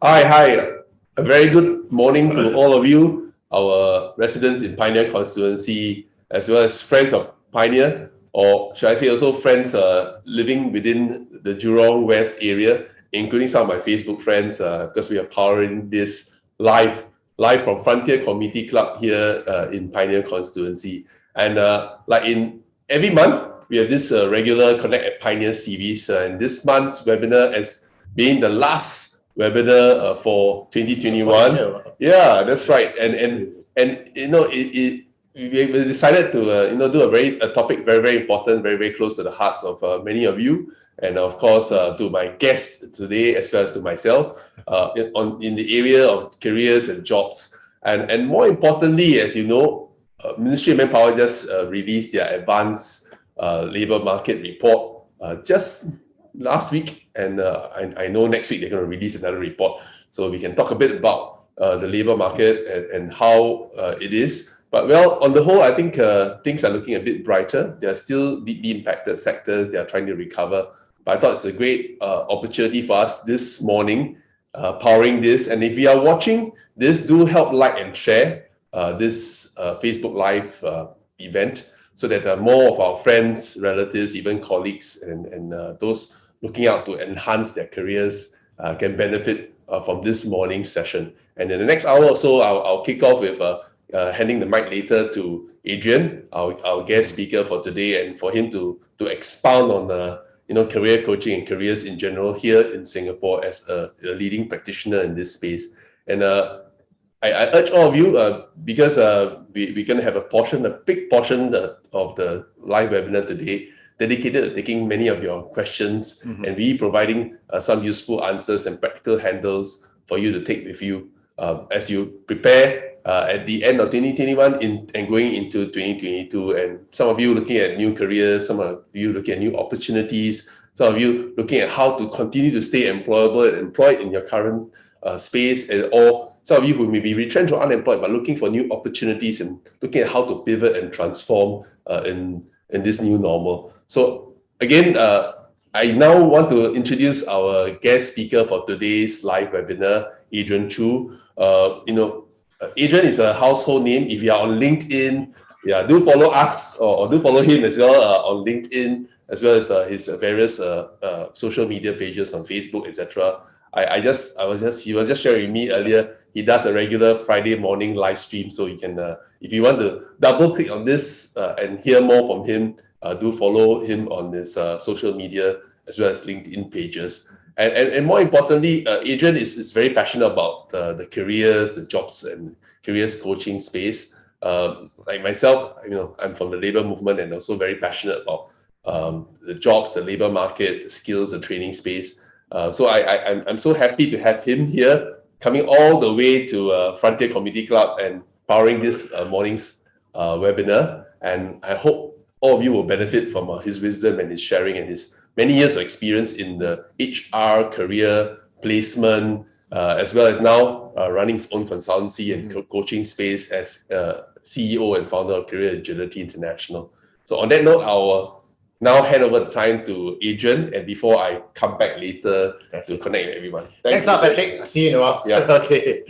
Hi. A very good morning to all of you, our residents in Pioneer constituency, as well as friends of Pioneer, or should I say also friends living within the Jurong West area, including some of my Facebook friends, because we are powering this live from Frontier Community Club here in Pioneer constituency. And like in every month, we have this regular Connect at Pioneer series, and this month's webinar has been the last webinar for 2021. Yeah, that's right. And you know, we decided to do a topic very important, very close to the hearts of many of you, and of course to my guests today as well as to myself in the area of careers and jobs. And more importantly, as you know, Ministry of Manpower just released their advanced labor market report just last week, and I know next week they're going to release another report, so we can talk a bit about the labor market and how it is. But well, on the whole, I think things are looking a bit brighter. There are still deeply impacted sectors. They are trying to recover. But I thought it's a great opportunity for us this morning, powering this. And if you are watching this, do help like and share this Facebook Live event, so that more of our friends, relatives, even colleagues, and those looking out to enhance their careers can benefit from this morning's session. And in the next hour or so, I'll kick off with handing the mic later to Adrian, our guest speaker for today, and for him to expound on career coaching and careers in general here in Singapore as a leading practitioner in this space. And I urge all of you, because we're going to have a big portion of the live webinar today dedicated to taking many of your questions and really providing some useful answers and practical handles for you to take with you as you prepare at the end of 2021 and going into 2022. And some of you looking at new careers, some of you looking at new opportunities, some of you looking at how to continue to stay employable and employed in your current space, or some of you who may be retrenched or unemployed but looking for new opportunities and looking at how to pivot and transform in this new normal. So again, I now want to introduce our guest speaker for today's live webinar, Adrian Choo. Adrian is a household name. If you are on LinkedIn, do follow us or do follow him as well on LinkedIn, as well as his various social media pages on Facebook, etc. He was just sharing with me earlier. He does a regular Friday morning live stream, so you can, if you want to double click on this and hear more from him, do follow him on his social media as well as LinkedIn pages. And more importantly, Adrian is very passionate about the careers, the jobs, and careers coaching space. Like myself, I'm from the labor movement and also very passionate about the jobs, the labor market, the skills, the training space. So I'm so happy to have him here, coming all the way to Frontier Community Club and powering this morning's webinar. And I hope all of you will benefit from his wisdom and his sharing and his many years of experience in the HR, career, placement, as well as now running his own consultancy and coaching space as CEO and founder of Career Agility International. So on that note, I'll now hand over the time to Adrian, and before I come back later to connect with everyone. Thanks a lot, Patrick. I'll see you in a while. Yeah. Okay.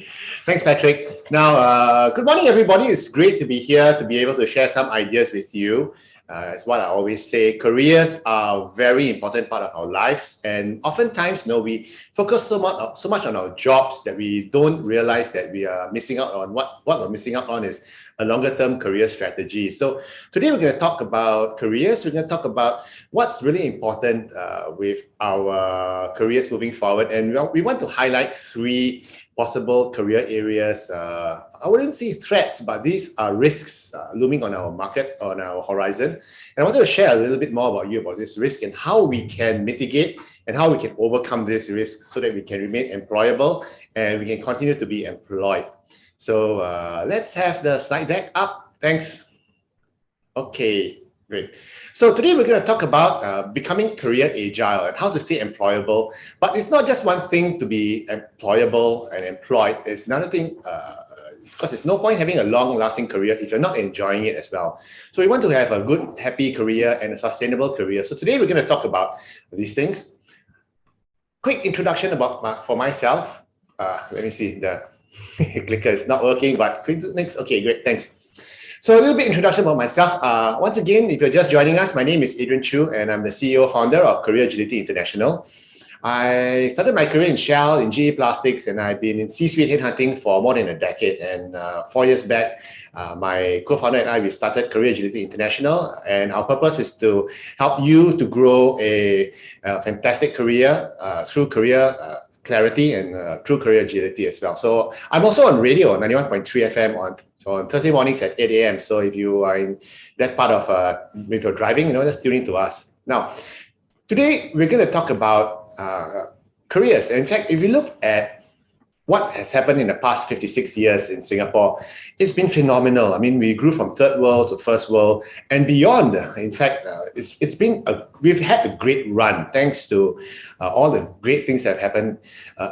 Thanks, Patrick. Now, good morning, everybody. It's great to be here to be able to share some ideas with you. As what I always say, careers are a very important part of our lives, and oftentimes, we focus so much on our jobs that we don't realize that we are missing out on. What we're missing out on is a longer-term career strategy. So today we're going to talk about careers. We're going to talk about what's really important with our careers moving forward, and we want to highlight 3 possible career areas. I wouldn't say threats, but these are risks looming on our market, on our horizon. And I wanted to share a little bit more about this risk and how we can mitigate and how we can overcome this risk so that we can remain employable and we can continue to be employed. So let's have the slide deck up. Thanks. Okay. Great. So today we're going to talk about becoming career agile and how to stay employable. But it's not just one thing to be employable and employed. It's another thing, because there's no point having a long-lasting career if you're not enjoying it as well. So we want to have a good, happy career and a sustainable career. So today we're going to talk about these things. Quick introduction for myself. let me see, the clicker is not working, but next. Okay, great, thanks. So a little bit introduction about myself. Once again, if you're just joining us, my name is Adrian Choo, and I'm the CEO founder of Career Agility International. I started my career in Shell, in GE Plastics, and I've been in C-suite headhunting for more than a decade. And 4 years back, my co-founder and I, we started Career Agility International, and our purpose is to help you to grow a fantastic career through career clarity and through career agility as well. So I'm also on radio, 91.3 FM on Thursday mornings at 8 a.m. So if you are in that part of, if you're driving, just tune in to us. Now, today we're going to talk about careers. In fact, if you look at what has happened in the past 56 years in Singapore, it's been phenomenal. I mean, we grew from third world to first world and beyond. In fact, we've had a great run thanks to all the great things that have happened.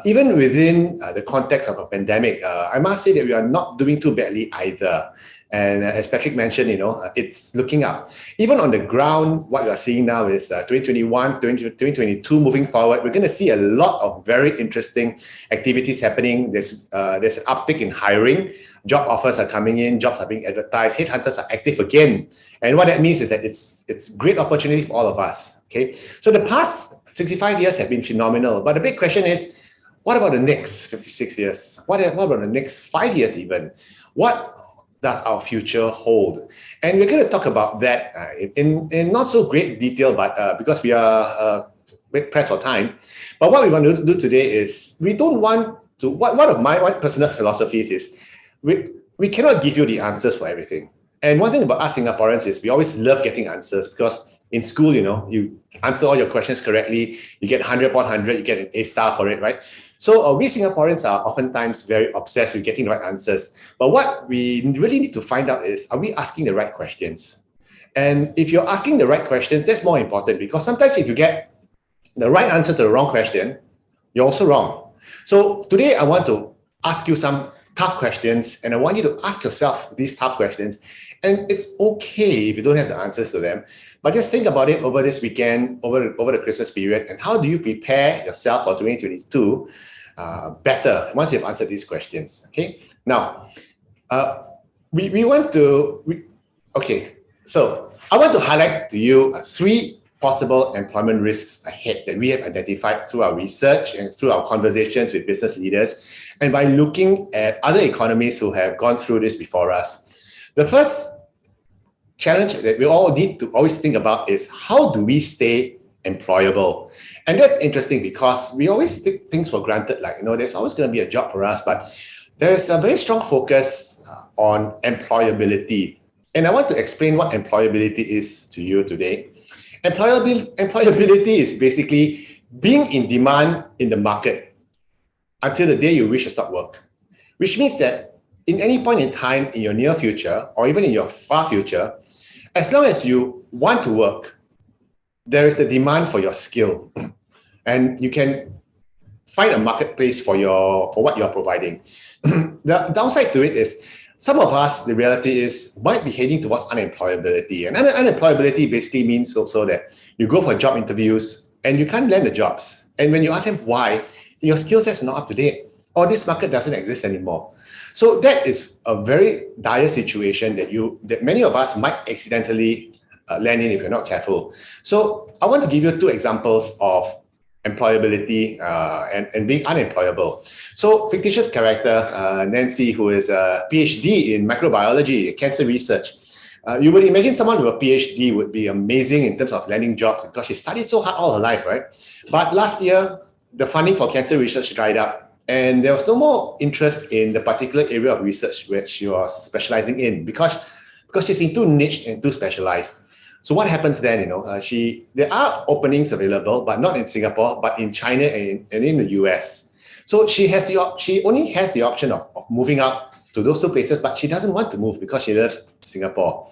Even within the context of a pandemic, I must say that we are not doing too badly either. And as Patrick mentioned, it's looking up. Even on the ground, what we are seeing now is 2021, 2022 moving forward, we're going to see a lot of very interesting activities happening. There's an uptick in hiring. Job offers are coming in, jobs are being advertised, headhunters are active again. And what that means is that it's great opportunity for all of us. Okay, so the past 65 years have been phenomenal. But the big question is, what about the next 56 years? What about the next 5 years even? What does our future hold? And we're going to talk about that in not so great detail, but because we are pressed for time. But what we want to do today is we don't want to. One of my personal philosophies is we cannot give you the answers for everything. And one thing about us Singaporeans is we always love getting answers because in school, you answer all your questions correctly, you get 100 upon 100, you get an A star for it, right? So we Singaporeans are oftentimes very obsessed with getting the right answers. But what we really need to find out is, are we asking the right questions? And if you're asking the right questions, that's more important because sometimes if you get the right answer to the wrong question, you're also wrong. So today I want to ask you some tough questions and I want you to ask yourself these tough questions. And it's okay if you don't have the answers to them, but just think about it over this weekend, over the Christmas period, and how do you prepare yourself for 2022 better once you've answered these questions, okay? Now, so I want to highlight to you 3 possible employment risks ahead that we have identified through our research and through our conversations with business leaders, and by looking at other economies who have gone through this before us. The first challenge that we all need to always think about is how do we stay employable? And that's interesting because we always take things for granted, like, there's always going to be a job for us, but there's a very strong focus on employability. And I want to explain what employability is to you today. Employability is basically being in demand in the market until the day you wish to stop work, which means that in any point in time in your near future or even in your far future, as long as you want to work, there is a demand for your skill and you can find a marketplace for what you're providing. The downside to it is some of us, the reality is, might be heading towards unemployability. And unemployability basically means also that you go for job interviews and you can't land the jobs. And when you ask them why, your skill set is not up to date or this market doesn't exist anymore. So that is a very dire situation that many of us might accidentally land in if you're not careful. So I want to give you 2 examples of employability and being unemployable. So fictitious character, Nancy, who is a PhD in microbiology, cancer research. You would imagine someone with a PhD would be amazing in terms of landing jobs because she studied so hard all her life, right? But last year, the funding for cancer research dried up. And there was no more interest in the particular area of research which she was specializing in because she's been too niched and too specialized. So what happens then, there are openings available, but not in Singapore, but in China and in the US. So she only has the option of moving up to those 2 places, but she doesn't want to move because she loves Singapore.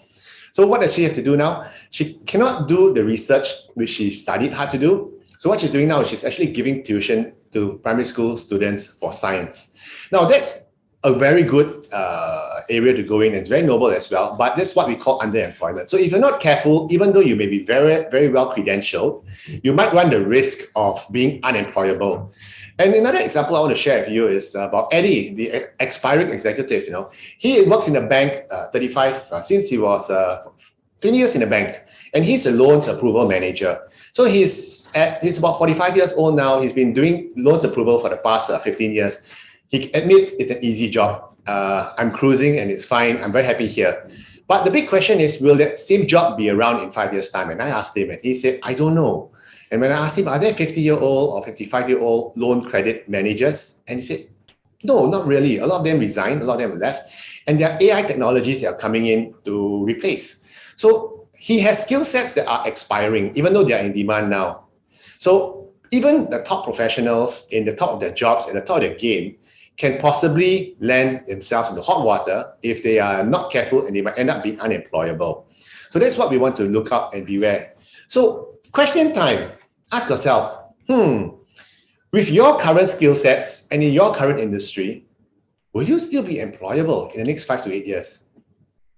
So what does she have to do now? She cannot do the research which she studied hard to do. So what she's doing now is she's actually giving tuition to primary school students for science. Now that's a very good area to go in, and it's very noble as well, but that's what we call underemployment. So if you're not careful, even though you may be very, very well credentialed, you might run the risk of being unemployable. And another example I want to share with you is about Eddie, the expiring executive. He works in a bank, 35, since he was 20 years in a bank, and he's a loans approval manager. So he's about 45 years old now. He's been doing loans approval for the past 15 years. He admits it's an easy job. I'm cruising and it's fine. I'm very happy here. But the big question is, will that same job be around in 5 years' time? And I asked him, and he said, I don't know. And when I asked him, are there 50-year-old or 55-year-old loan credit managers? And he said, no, not really. A lot of them resigned, a lot of them left. And there are AI technologies that are coming in to replace. So he has skill sets that are expiring, even though they are in demand now. So even the top professionals in the top of their jobs and the top of their game can possibly land themselves into hot water if they are not careful, and they might end up being unemployable. So that's what we want to look out and beware. So question time, ask yourself, with your current skill sets and in your current industry, will you still be employable in the next 5 to 8 years?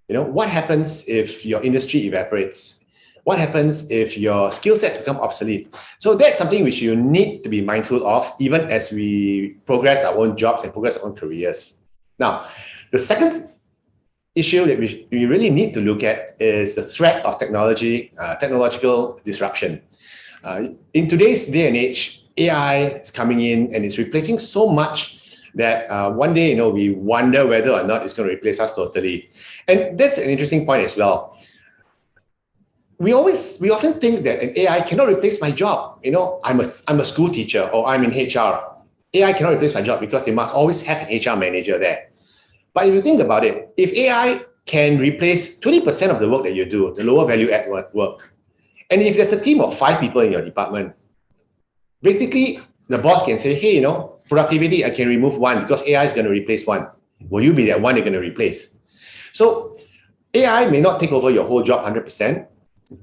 What happens if your industry evaporates? What happens if your skill sets become obsolete? So that's something which you need to be mindful of, even as we progress our own jobs and progress our own careers. Now, the second issue that we really need to look at is the threat of technological disruption. In today's day and age, AI is coming in and it's replacing so much that one day, we wonder whether or not it's going to replace us totally. And that's an interesting point as well. We often think that an AI cannot replace my job. I'm a school teacher, or I'm in HR. AI cannot replace my job because they must always have an HR manager there. But if you think about it, if AI can replace 20% of the work that you do, the lower value add work, and if there's a team of 5 people in your department, basically the boss can say, hey, productivity, I can remove 1 because AI is going to replace 1. Will you be that one you're going to replace? So AI may not take over your whole job 100%,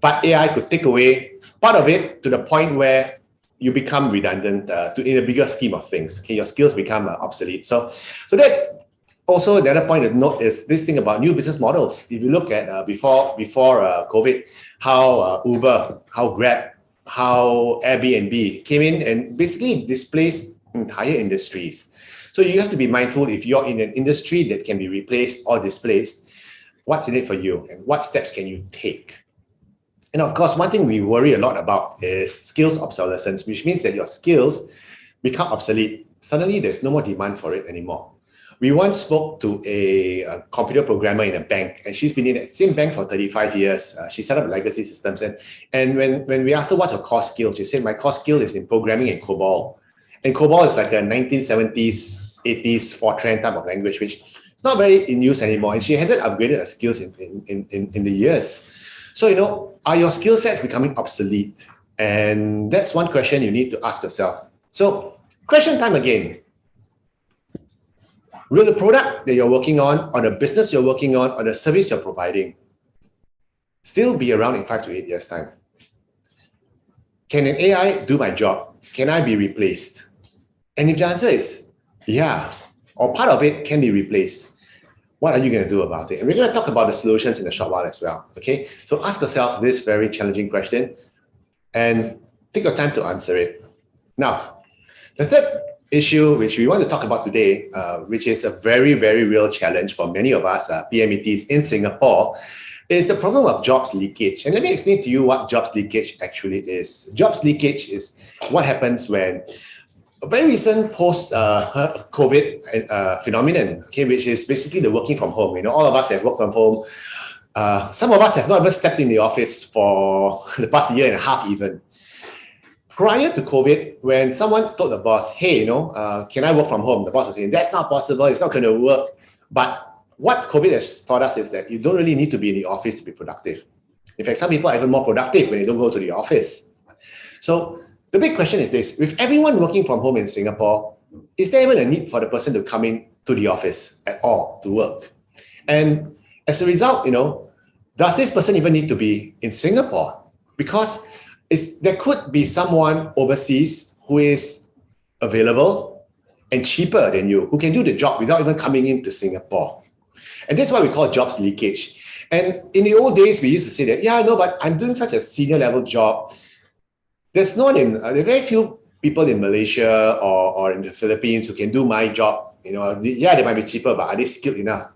but AI could take away part of it to the point where you become redundant in a bigger scheme of things. Okay, your skills become obsolete. So that's also another point to note, is this thing about new business models. If you look at before COVID, how Uber, how Grab, how Airbnb came in and basically displaced entire industries. So you have to be mindful, if you're in an industry that can be replaced or displaced, what's in it for you and what steps can you take? And of course, one thing we worry a lot about is skills obsolescence, which means that your skills become obsolete. Suddenly, there's no more demand for it anymore. We once spoke to a computer programmer in a bank, and she's been in that same bank for 35 years. She set up legacy systems. And when we asked her what's her core skill, she said, my core skill is in programming and COBOL. And COBOL is like a 1970s, 80s Fortran type of language, which is not very in use anymore. And she hasn't upgraded her skills in the years. So, are your skill sets becoming obsolete? And that's one question you need to ask yourself. So, question time again. Will the product that you're working on, or the business you're working on, or the service you're providing still be around in 5 to 8 years' time? Can an AI do my job? Can I be replaced? And if the answer is yeah, or part of it can be replaced, what are you going to do about it? And we're going to talk about the solutions in a short while as well. Okay, so ask yourself this very challenging question and take your time to answer it. Now, the third issue which we want to talk about today, which is a very, very real challenge for many of us PMETs in Singapore, is the problem of jobs leakage. And let me explain to you what jobs leakage actually is. Jobs leakage is what happens when a very recent post-COVID phenomenon, okay, which is basically the working from home. All of us have worked from home. Some of us have not even stepped in the office for the past year and a half even. Prior to COVID, when someone told the boss, hey, can I work from home? The boss was saying, that's not possible, it's not going to work. But what COVID has taught us is that you don't really need to be in the office to be productive. In fact, some people are even more productive when they don't go to the office. So the big question is this: with everyone working from home in Singapore, is there even a need for the person to come in to the office at all to work? And as a result, does this person even need to be in Singapore? Because there could be someone overseas who is available and cheaper than you who can do the job without even coming into Singapore. And that's what we call jobs leakage. And in the old days, we used to say that, yeah, no, but I'm doing such a senior level job. There are very few people in Malaysia or in the Philippines who can do my job. Yeah, they might be cheaper, but are they skilled enough?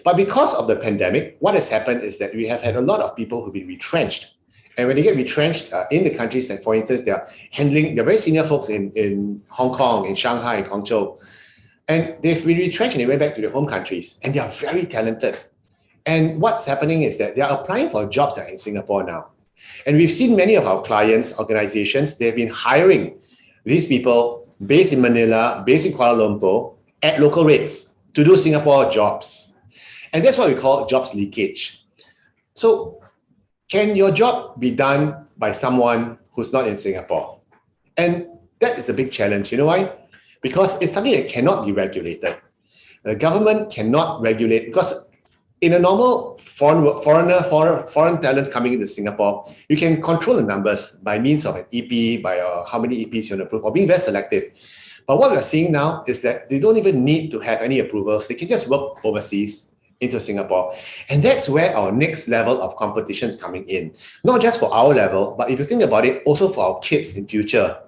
But because of the pandemic, what has happened is that we have had a lot of people who've been retrenched. And when they get retrenched in the countries, like for instance, they're very senior folks in Hong Kong, in Shanghai, in Guangzhou. And they've been retrenched and they went back to their home countries. And they are very talented. And what's happening is that they are applying for jobs that are in Singapore now. And we've seen many of our clients, organizations, they've been hiring these people based in Manila, based in Kuala Lumpur, at local rates to do Singapore jobs. And that's what we call jobs leakage. So can your job be done by someone who's not in Singapore? And that is a big challenge. You know why? Because it's something that cannot be regulated. The government cannot regulate, because in a normal foreign talent coming into Singapore, you can control the numbers by means of an EP, by how many EPs you want to approve, or being very selective. But what we're seeing now is that they don't even need to have any approvals. They can just work overseas into Singapore. And that's where our next level of competition is coming in. Not just for our level, but if you think about it, also for our kids in future.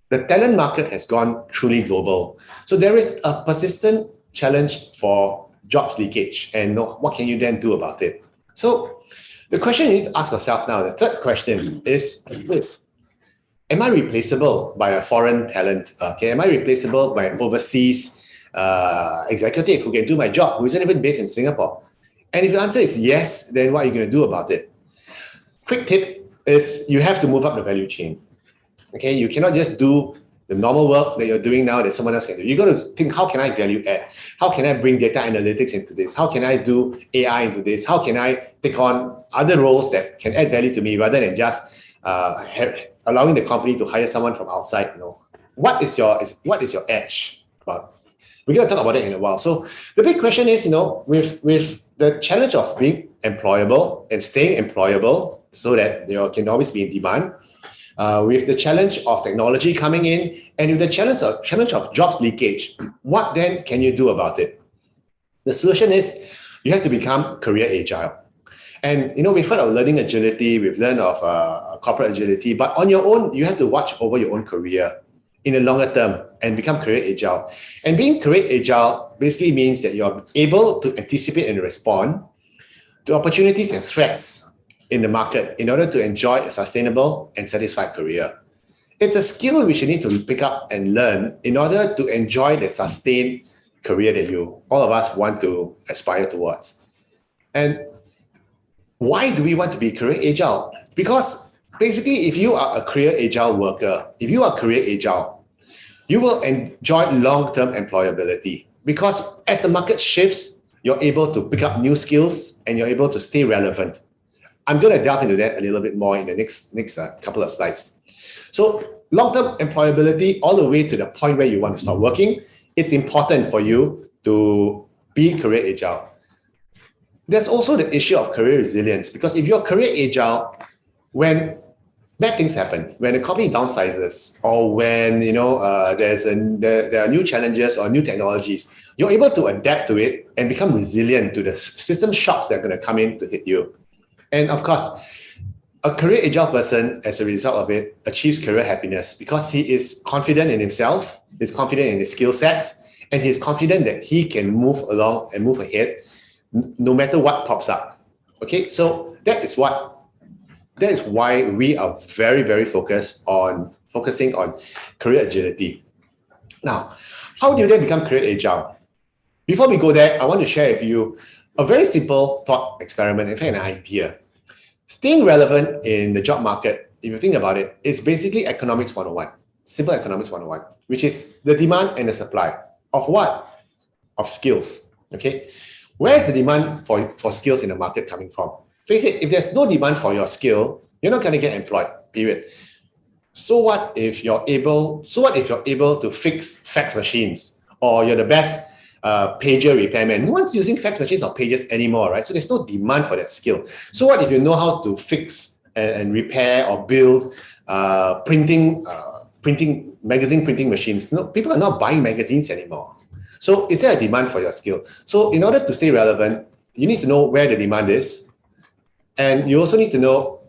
The talent market has gone truly global. So there is a persistent challenge for jobs leakage. And what can you then do about it? So the question you need to ask yourself now, the third question is this. Am I replaceable by a foreign talent? Am I replaceable by an overseas executive who can do my job, who isn't even based in Singapore? And if the answer is yes, then what are you going to do about it? Quick tip is you have to move up the value chain. Okay, you cannot just do the normal work that you're doing now that someone else can do. You're going to think, how can I value add? How can I bring data analytics into this? How can I do AI into this? How can I take on other roles that can add value to me rather than just allowing the company to hire someone from outside? What is your edge? Well, we're going to talk about it in a while. So the big question is, with the challenge of being employable and staying employable so that you can always be in demand, with the challenge of technology coming in, and with the challenge of jobs leakage, what then can you do about it? The solution is you have to become career agile. And we've heard of learning agility, we've learned of corporate agility, but on your own, you have to watch over your own career in the longer term and become career agile. And being career agile basically means that you're able to anticipate and respond to opportunities and threats in the market in order to enjoy a sustainable and satisfied career. It's a skill which you need to pick up and learn in order to enjoy the sustained career that all of us want to aspire towards. And why do we want to be career agile? Because basically, if you are a career agile worker, if you are career agile, you will enjoy long-term employability. Because as the market shifts, you're able to pick up new skills and you're able to stay relevant. I'm going to delve into that a little bit more in the next couple of slides. So long-term employability all the way to the point where you want to start working, it's important for you to be career agile. There's also the issue of career resilience, because if you're career agile, when bad things happen, when a company downsizes, or when there are new challenges or new technologies, you're able to adapt to it and become resilient to the system shocks that are going to come in to hit you. And of course, a career agile person, as a result of it, achieves career happiness because he is confident in himself, he's confident in his skill sets, and he's confident that he can move along and move ahead no matter what pops up. Okay, so that is why we are very, very focusing on career agility. Now, how do you then become career agile? Before we go there, I want to share with you a very simple thought experiment, in fact, an idea. Staying relevant in the job market, if you think about it, is basically economics 101, simple economics 101, which is the demand and the supply of what? Of skills, okay? Where is the demand for skills in the market coming from? Face it, if there's no demand for your skill, you're not going to get employed, period. So what if you're able to fix fax machines, or you're the best pager repairman? No one's using fax machines or pagers anymore, right? So there's no demand for that skill. So what if you know how to fix and repair or build printing magazine printing machines. No, people are not buying magazines anymore. So is there a demand for your skill? So in order to stay relevant, you need to know where the demand is, and you also need to know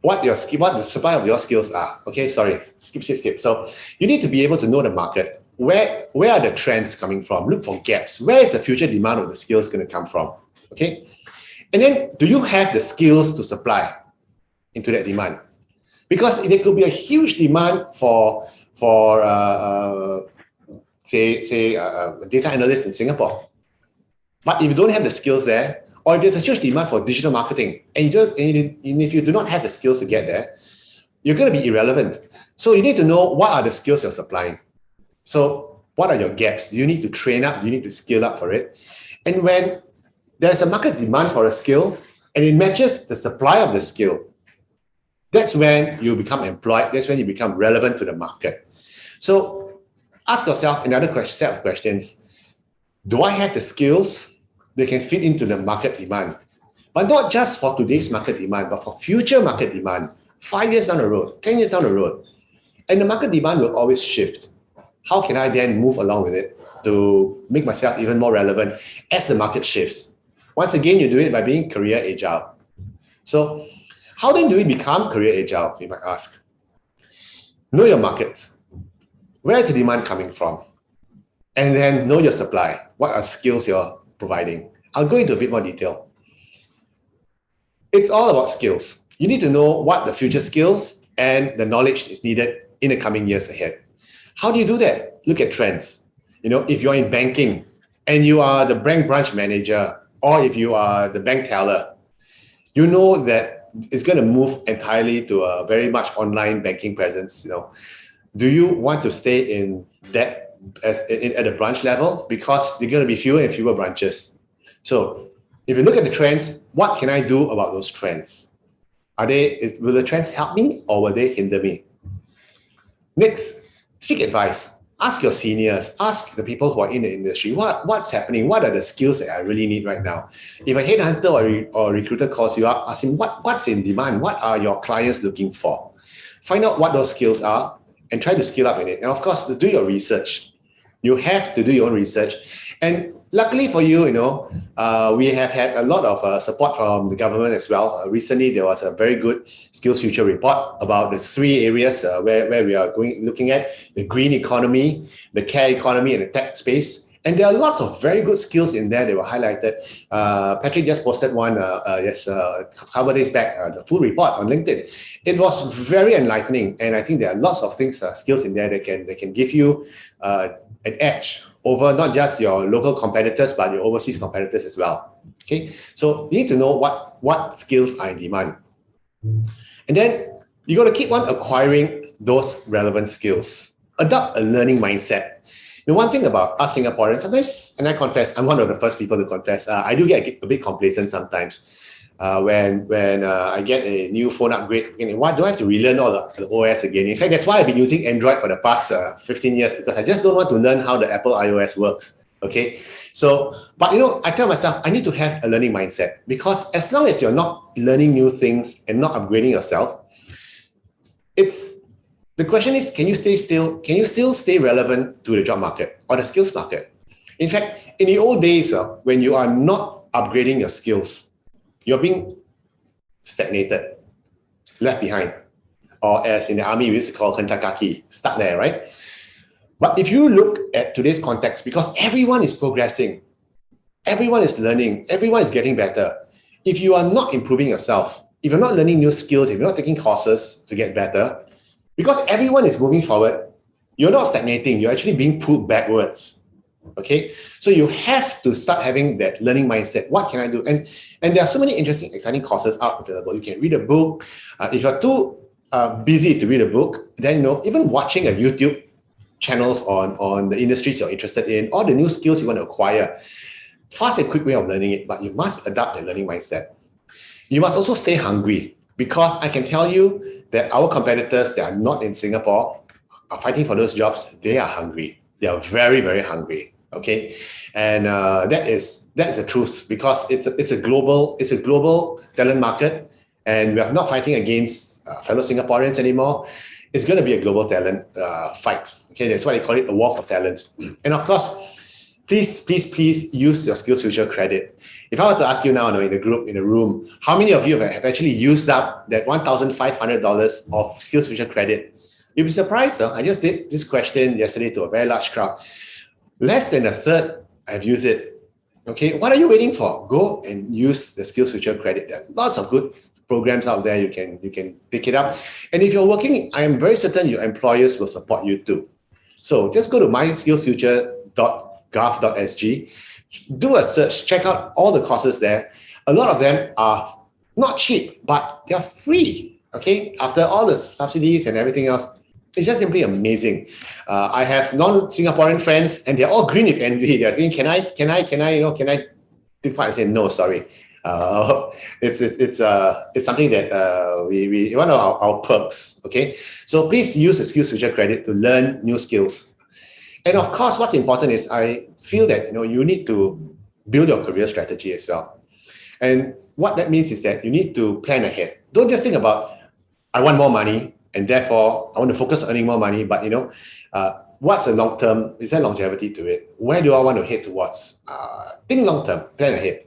what the supply of your skills are. Okay, sorry, skip. So you need to be able to know the market. Where are the trends coming from? Look for gaps. Where is the future demand of the skills going to come from? Okay, and then do you have the skills to supply into that demand? Because there could be a huge demand for data analysts in Singapore, but if you don't have the skills there, or if there's a huge demand for digital marketing, and if you do not have the skills to get there, you're going to be irrelevant. So you need to know what are the skills you're supplying. So what are your gaps? Do you need to train up? Do you need to skill up for it? And when there's a market demand for a skill and it matches the supply of the skill, that's when you become employed. That's when you become relevant to the market. So ask yourself another set of questions. Do I have the skills that can fit into the market demand? But not just for today's market demand, but for future market demand, 5 years down the road, 10 years down the road. And the market demand will always shift. How can I then move along with it to make myself even more relevant as the market shifts? Once again, you do it by being career agile. So how then do we become career agile, you might ask? Know your market. Where is the demand coming from? And then know your supply. What are skills you're providing? I'll go into a bit more detail. It's all about skills. You need to know what the future skills and the knowledge is needed in the coming years ahead. How do you do that? Look at trends. If you're in banking and you are the bank branch manager, or if you are the bank teller, you know that it's going to move entirely to a very much online banking presence. Do you want to stay in that at the branch level? Because there are going to be fewer and fewer branches. So if you look at the trends, what can I do about those trends? Will the trends help me or will they hinder me? Next, seek advice. Ask your seniors, ask the people who are in the industry, what's happening? What are the skills that I really need right now? If a headhunter or recruiter calls you up, ask him what's in demand? What are your clients looking for? Find out what those skills are and try to skill up in it. And of course, do your research. You have to do your own research. And luckily for you, we have had a lot of support from the government as well. Recently, there was a very good Skills Future report about the 3 areas where we are looking at: the green economy, the care economy, and the tech space. And there are lots of very good skills in there that were highlighted. Patrick just posted one a couple of days back, the full report on LinkedIn. It was very enlightening, and I think there are lots of things, skills in there that can give you an edge over not just your local competitors, but your overseas competitors as well. Okay, so you need to know what skills are in demand. And then you got to keep on acquiring those relevant skills. Adopt a learning mindset. The one thing about us Singaporeans, sometimes, and I confess, I'm one of the first people to confess, I do get a bit complacent sometimes. When I get a new phone upgrade, why do I have to relearn all the OS again? In fact, that's why I've been using Android for the past 15 years, because I just don't want to learn how the Apple iOS works. Okay, so, but I tell myself, I need to have a learning mindset, because as long as you're not learning new things and not upgrading yourself, the question is, can you still stay relevant to the job market or the skills market? In fact, in the old days, when you are not upgrading your skills, you're being stagnated, left behind, or as in the army we used to call hentakaki, stuck there, right? But if you look at today's context, because everyone is progressing, everyone is learning, everyone is getting better. If you are not improving yourself, if you're not learning new skills, if you're not taking courses to get better, because everyone is moving forward, you're not stagnating, you're actually being pulled backwards. Okay, so you have to start having that learning mindset. What can I do? And there are so many interesting, exciting courses out available. You can read a book. If you're too busy to read a book, then even watching a YouTube channels on the industries you're interested in, or the new skills you want to acquire. Fast and quick way of learning it, but you must adopt the learning mindset. You must also stay hungry, because I can tell you that our competitors that are not in Singapore are fighting for those jobs. They are hungry. They are very, very hungry. Okay, and that's the truth, because it's a global talent market, and we are not fighting against fellow Singaporeans anymore. it's going to be a global talent fight. Okay, that's why they call it a war for talent. And of course, please use your Skills Future credit. If I were to ask you now in a group, in a room, how many of you have actually used up that $1,500 of Skills Future credit? You'll be surprised though. I just did this question yesterday to a very large crowd. Less than a third have used it. Okay, what are you waiting for? Go and use the Skills Future credit. There are lots of good programs out there. You can pick it up. And if you're working, I am very certain your employers will support you too. So just go to myskillsfuture.gov.sg, do a search, check out all the courses there. A lot of them are not cheap, but they're free. Okay, after all the subsidies and everything else, it's just simply amazing. I have non-Singaporean friends, and they're all green with envy. They're thinking, can I take part? I say no, sorry. It's something that we one of our perks. Okay, so please use the Skills Future credit to learn new skills. And of course, what's important is I feel that you need to build your career strategy as well. And what that means is that you need to plan ahead. Don't just think about I want more money, and therefore I want to focus on earning more money, but what's a long term? Is there longevity to it? Where do I want to head towards? Think long term, plan ahead.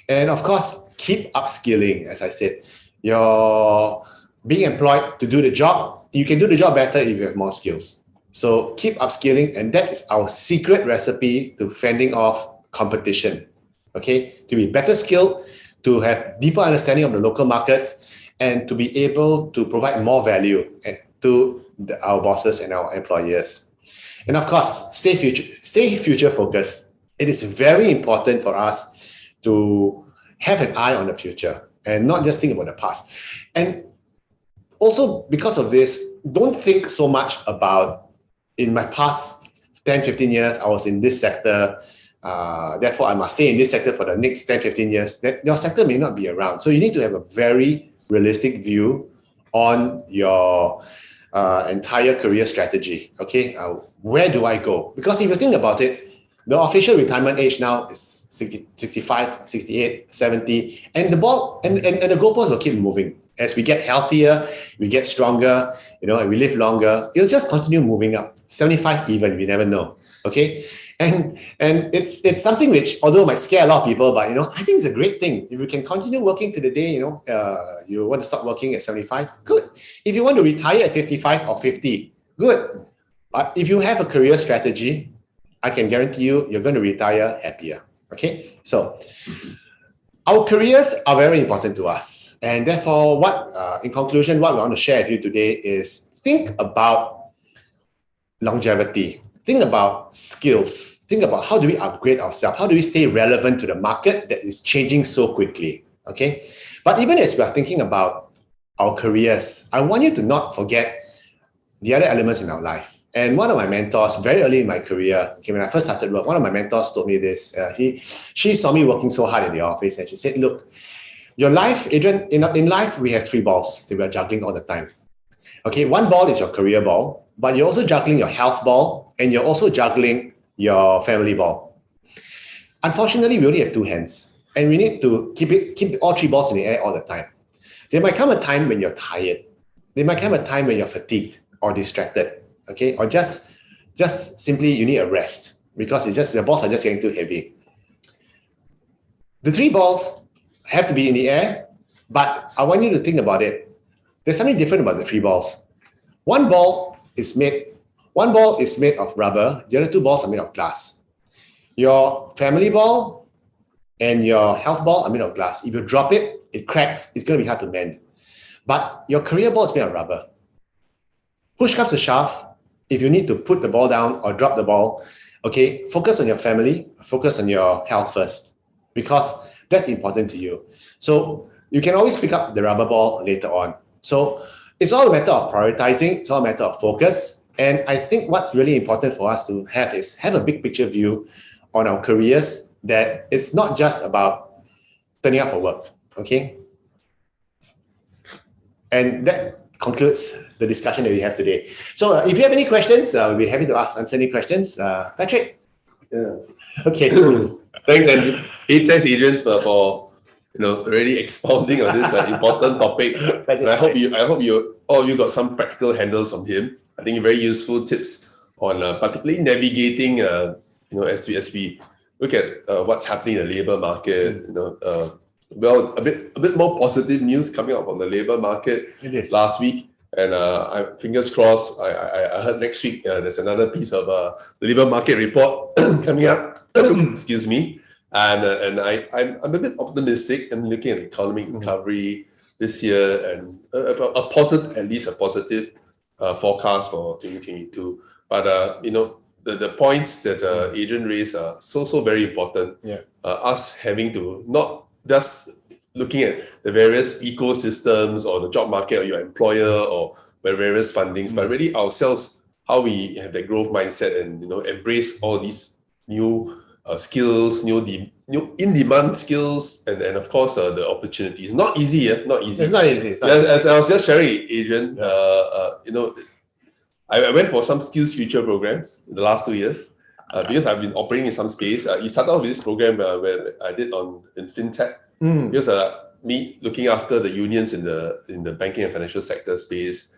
And of course, keep upskilling. As I said, you're being employed to do the job. You can do the job better if you have more skills. So keep upskilling, and that is our secret recipe to fending off competition. Okay, to be better skilled, to have deeper understanding of the local markets, and to be able to provide more value to our bosses and our employers. And of course, stay future focused. It is very important for us to have an eye on the future and not just think about the past. And also, because of this, don't think so much about, in my past 10, 15 years, I was in this sector, therefore I must stay in this sector for the next 10, 15 years. That your sector may not be around. So you need to have a very realistic view on your entire career strategy. Okay, where do I go? Because if you think about it, the official retirement age now is 60, 65, 68, 70, and the ball and the goalposts will keep moving. As we get healthier, we get stronger, and we live longer, it'll just continue moving up. 75 even, we never know. Okay. And it's something which, although might scare a lot of people, but I think it's a great thing. If you can continue working to the day, you want to stop working at 75, good. If you want to retire at 55 or 50, good. But if you have a career strategy, I can guarantee you're going to retire happier. Okay, so our careers are very important to us, and therefore, in conclusion, what we want to share with you today is think about longevity. Think about skills. Think about how do we upgrade ourselves? How do we stay relevant to the market that is changing so quickly? Okay. But even as we are thinking about our careers, I want you to not forget the other elements in our life. And one of my mentors, very early in my career, when I first started work, one of my mentors told me this. She saw me working so hard in the office, and she said, "Look, your life, Adrian, in life, we have three balls that we are juggling all the time. Okay, one ball is your career ball, but you're also juggling your health ball, and you're also juggling your family ball. Unfortunately, we only have two hands, and we need to keep all three balls in the air all the time. There might come a time when you're tired. There might come a time when you're fatigued or distracted, okay, or just simply you need a rest because it's just the balls are just getting too heavy. The three balls have to be in the air, but I want you to think about it. There's something different about the three balls. One ball is made of rubber. The other two balls are made of glass. Your family ball and your health ball are made of glass. If you drop it, it cracks. It's going to be hard to mend. But your career ball is made of rubber. Push comes to shove. If you need to put the ball down or drop the ball, okay, focus on your family, focus on your health first, because that's important to you. So you can always pick up the rubber ball later on. So it's all a matter of prioritizing. It's all a matter of focus. And I think what's really important for us to have is have a big picture view on our careers, that it's not just about turning up for work, okay? And that concludes the discussion that we have today. So if you have any questions, we'll be happy to answer any questions. Patrick? Okay. Thanks, Andrew. Thanks, Adrian, for really expounding on this important topic. And I hope you all of you got some practical handles from him. I think very useful tips on particularly navigating, as we look at what's happening in the labor market. Well, a bit more positive news coming out from the labor market last week. And fingers crossed, I heard next week there's another piece of labor market report coming up. Excuse me. And I'm a bit optimistic. I'm looking at economic recovery this year and at least a positive forecast for 2022. But the points that Adrian raised are so very important. Us having to not just looking at the various ecosystems or the job market or your employer or the various fundings, but really ourselves, how we have that growth mindset and embrace all these new skills, new in-demand skills, and of course the opportunities. Not easy, not easy. It's not easy. As I was just sharing, Adrian, I went for some skills future programs in the last 2 years because I've been operating in some space. You started off with this program where I did in fintech. Because me looking after the unions in the banking and financial sector space,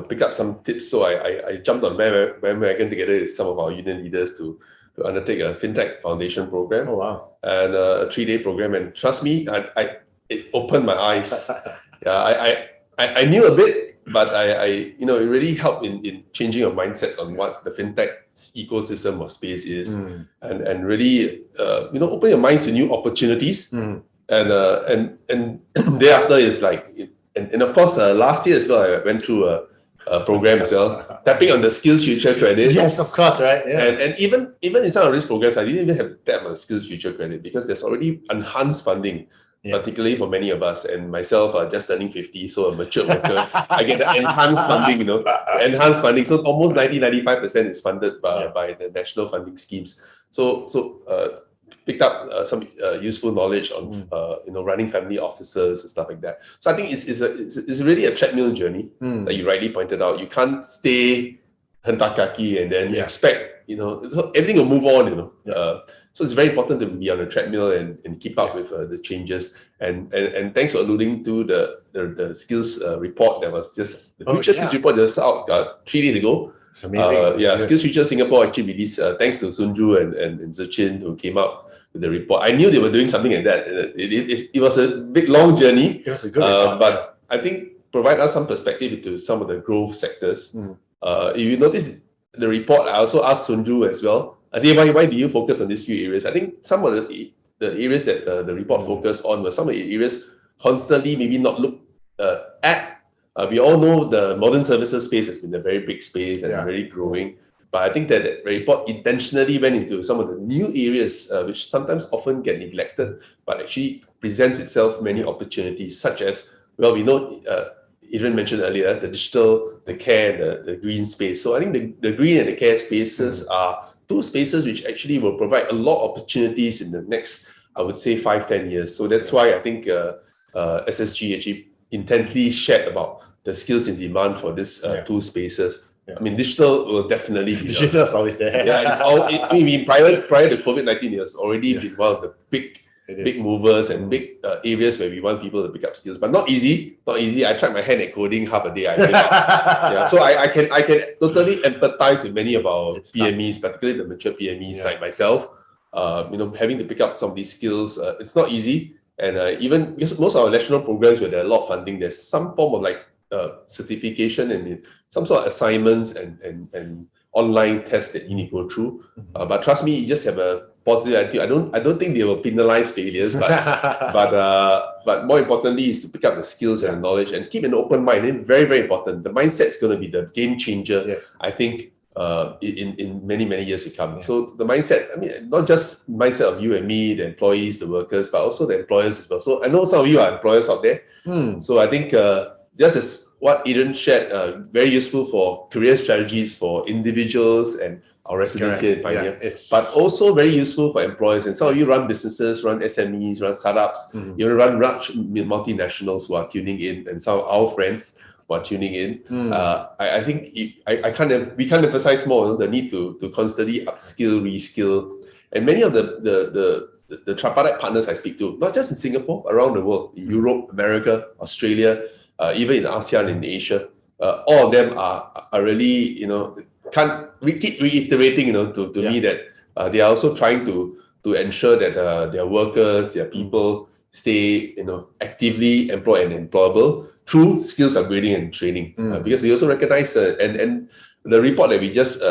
pick up some tips. So I jumped on bandwagon together with some of our union leaders to undertake a fintech foundation program. Oh wow! And a 3-day program. And trust me, it opened my eyes. I knew a bit, but it really helped in changing your mindsets on what the fintech ecosystem or space is, and really open your minds to new opportunities. And thereafter is like, and of course last year as well I went through a program as well, tapping on the skills future credit. Yes, of course, right? Yeah. And even in some of these programs, I didn't even have to tap on skills future credit because there's already enhanced funding. Particularly for many of us, and myself just turning 50, so a mature worker, I get the enhanced funding, enhanced funding. So almost 95% is funded by the national funding schemes. So picked up some useful knowledge on running family offices and stuff like that. So I think it's really a treadmill journey that you rightly pointed out. You can't stay hentakaki and then expect so everything will move on. So it's very important to be on a treadmill and keep up with the changes. And thanks for alluding to the skills report that was just the future skills report just out 3 days ago. It's amazing. Skills Future Singapore actually released thanks to Sunju and Zichin who came out with the report. I knew they were doing something like that. It was a big long journey. It was a good report, but I think provide us some perspective into some of the growth sectors. If you notice the report, I also asked Sunju as well. I say, why do you focus on these few areas? I think some of the areas that the report focused on were some of the areas constantly maybe not looked at. We all know the modern services space has been a very big space and very growing. But I think that the report intentionally went into some of the new areas which sometimes often get neglected, but actually presents itself many opportunities, such as, well, we know Adrian mentioned earlier, the digital, the care, the green space. So I think the green and the care spaces are two spaces which actually will provide a lot of opportunities in the next, I would say, 5-10 years. So that's why I think SSG actually intently shared about the skills in demand for these two spaces. I mean, digital will definitely be digital is always there. Prior to COVID-19, it has already been one of the big movers and big areas where we want people to pick up skills, but not easy. I tried my hand at coding half a day. I gave up. So I can totally empathize with many of our PMEs, particularly the mature PMEs like myself. Having to pick up some of these skills, it's not easy. And even because most of our national programs where there are a lot of funding, there's some form of like certification and some sort of assignments and online tests that you need to go through. But trust me, you just have a positive attitude. I don't think they will penalize failures, but more importantly is to pick up the skills and the knowledge and keep an open mind. And very, very important. The mindset is going to be the game changer. I think in many years to come. So the mindset, I mean, not just mindset of you and me, the employees, the workers, but also the employers as well. So I know some of you are employers out there. So I think just as what Adrian shared, very useful for career strategies for individuals and our residents here in Pioneer, but also very useful for employers. And some of you run businesses, run SMEs, run startups, you run multinationals who are tuning in, and some of our friends who are tuning in. I think we can't emphasize more the need to constantly upskill, reskill, and many of the tripartite partners I speak to, not just in Singapore, around the world, in Europe, America, Australia. even in ASEAN, in Asia, all of them are really, keep reiterating, to me that they are also trying to ensure that their workers, their people stay, actively employed and employable through skills upgrading and training. Because they also recognize and the report that we just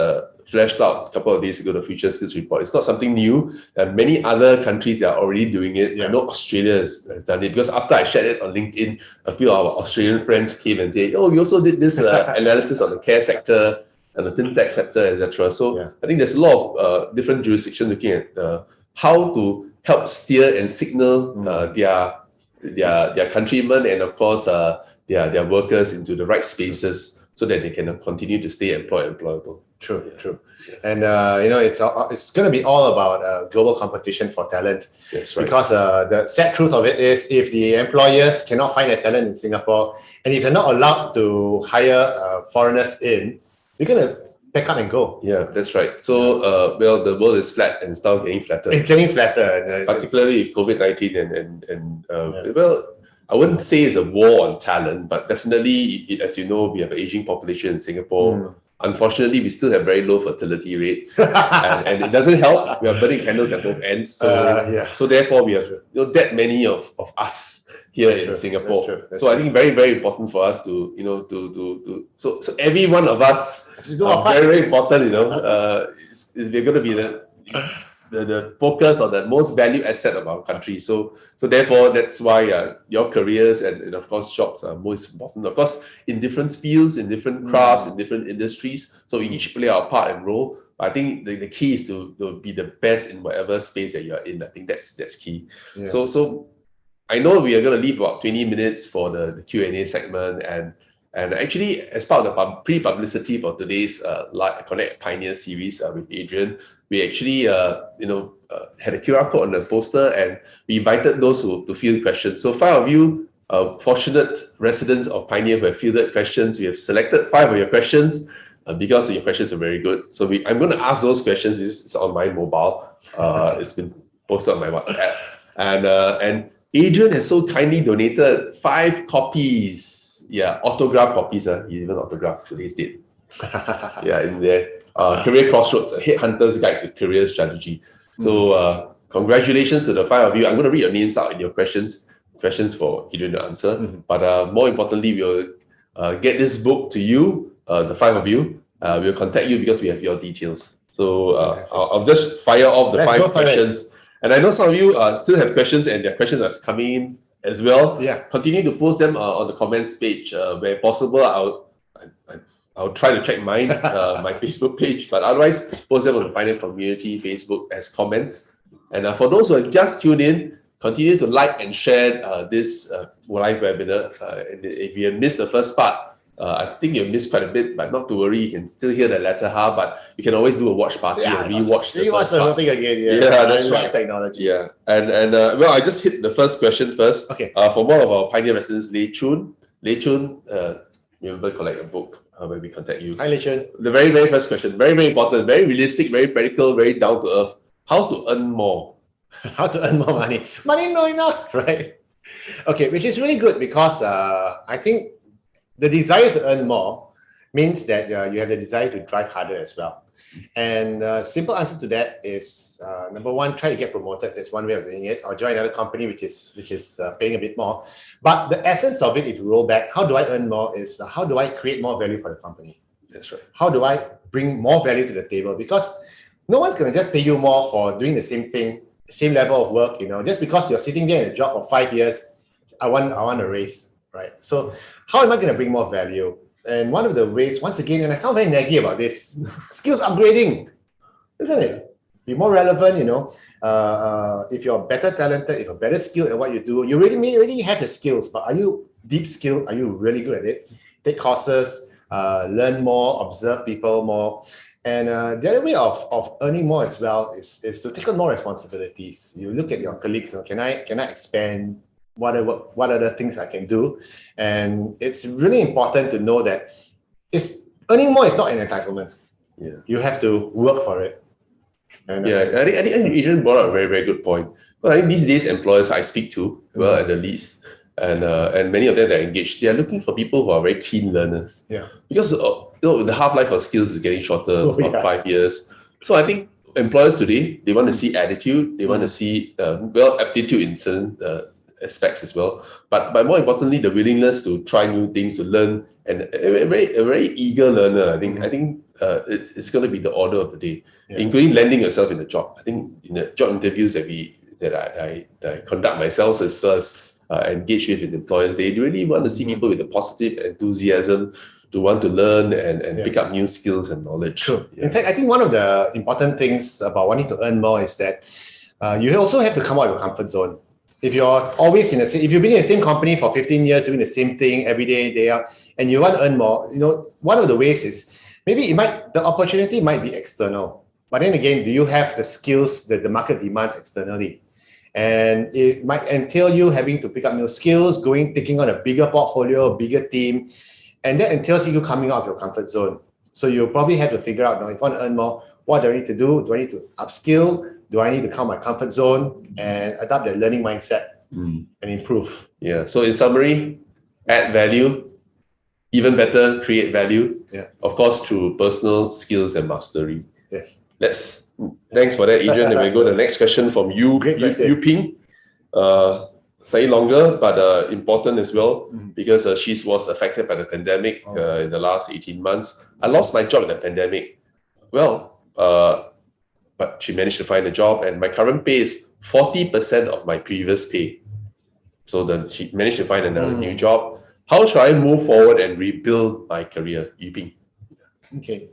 flashed out a couple of days ago, the Future Skills Report, it's not something new. Many other countries that are already doing it. I know Australia has done it, because after I shared it on LinkedIn, a few of our Australian friends came and said, "Oh, we also did this analysis on the care sector and the fintech sector, etc." So I think there's a lot of different jurisdictions looking at how to help steer and signal their countrymen and of course their workers into the right spaces so that they can continue to stay employable. True. And it's going to be all about global competition for talent. That's right. Because the sad truth of it is, if the employers cannot find a talent in Singapore, and if they're not allowed to hire foreigners in, they're going to pack up and go. Yeah, that's right. So the world is flat and starts getting flatter. It's getting flatter, particularly COVID-19 and well, I wouldn't say it's a war on talent, but definitely, as you know, we have an aging population in Singapore. Unfortunately, we still have very low fertility rates, and it doesn't help. We are burning candles at both ends. So therefore, we have that many of us here in Singapore. That's I think very, very important for us to so every one of us very, very important. We're going to be the focus or the most valued asset of our country. So therefore, that's why your careers and of course jobs are most important. Of course, in different fields, in different crafts, in different industries. So we each play our part and role. But I think the key is to be the best in whatever space that you're in. I think that's key. Yeah. So I know we are going to leave about 20 minutes for the Q&A segment, and actually, as part of the pre-publicity for today's Connect Pioneer series with Adrian, we actually had a QR code on the poster, and we invited those to field questions. So 5 of you fortunate residents of Pioneer who have fielded questions, we have selected 5 of your questions because your questions are very good. So I'm going to ask those questions. It's on my mobile. It's been posted on my WhatsApp, and Adrian has so kindly donated 5 copies. Yeah, autograph copies. He even autographed today's date. In there. Career Crossroads, a headhunter's guide to career strategy. So congratulations to the 5 of you. I'm going to read your names out in your questions for Adrian to answer. But more importantly, we'll get this book to you, the 5 of you. We'll contact you because we have your details. So I'll just fire off the 5 questions. And I know some of you still have questions, and their questions are coming in as well. Continue to post them on the comments page where possible. I'll try to check mine, my Facebook page, but otherwise post them on the Pioneer Community Facebook as comments. And for those who have just tuned in, continue to like and share this live webinar. And if you have missed the first part, I think you've missed quite a bit, but not to worry, you can still hear the latter half, but you can always do a watch party and rewatch the whole thing again. That's right. Technology. And well, I just hit the first question first. Okay. From one of our Pioneer residents, Lei Chun, remember, collect a book when we contact you. Hi, Lei Chun. The very, very first question, very, very important, very realistic, very practical, very down to earth. How to earn more? How to earn more money? Money not enough, right? Okay, which is really good because I think the desire to earn more means that you have the desire to drive harder as well. And the simple answer to that is, number one, try to get promoted. That's one way of doing it. Or join another company which is paying a bit more. But the essence of it, if you roll back, how do I earn more is how do I create more value for the company? That's right. How do I bring more value to the table? Because no one's going to just pay you more for doing the same thing, same level of work. Just because you're sitting there in a job for 5 years, I want a raise, right? So how am I going to bring more value? And one of the ways, once again, and I sound very naggy about this, skills upgrading, isn't it? Be more relevant, if you're better talented, if you're better skilled at what you do, you already have the skills, but are you deep skilled? Are you really good at it? Take courses, learn more, observe people more. And the other way of earning more as well is to take on more responsibilities. You look at your colleagues, can I expand? What are the things I can do? And it's really important to know that earning more is not an entitlement. You have to work for it. And, I think Adrian brought up a very, very good point. Well, I think these days employers I speak to, at the least, and many of them that are engaged, they are looking for people who are very keen learners. Yeah. Because the half-life of skills is getting shorter, about 5 years. So I think employers today, they want to see attitude, they want to see aptitude in certain aspects as well. But more importantly, the willingness to try new things, to learn, and a very eager learner. I think it's going to be the order of the day, including landing yourself in a job. I think in the job interviews that I conduct myself as well as engage with employers, they really want to see people with a positive enthusiasm to want to learn and pick up new skills and knowledge. True. Yeah. In fact, I think one of the important things about wanting to earn more is that you also have to come out of your comfort zone. If you're always if you've been in the same company for 15 years doing the same thing every day out, and you want to earn more, one of the ways is maybe the opportunity might be external, but then again, do you have the skills that the market demands externally? And it might entail you having to pick up new skills, taking on a bigger portfolio, a bigger team, and that entails you coming out of your comfort zone. So you probably have to figure out, if I want to earn more, what do I need to do? Do I need to upskill? Do I need to come out of my comfort zone and adopt the learning mindset and improve? Yeah. So in summary, add value, even better, create value. Yeah. Of course, through personal skills and mastery. Yes. Thanks for that, Adrian. And we go to the next question from Yu Ping. Slightly longer, but important as well, because she was affected by the pandemic in the last 18 months. I lost my job in the pandemic. Well, but she managed to find a job, and my current pay is 40% of my previous pay. So she managed to find another new job. How should I move forward and rebuild my career, Yu Ping? Okay.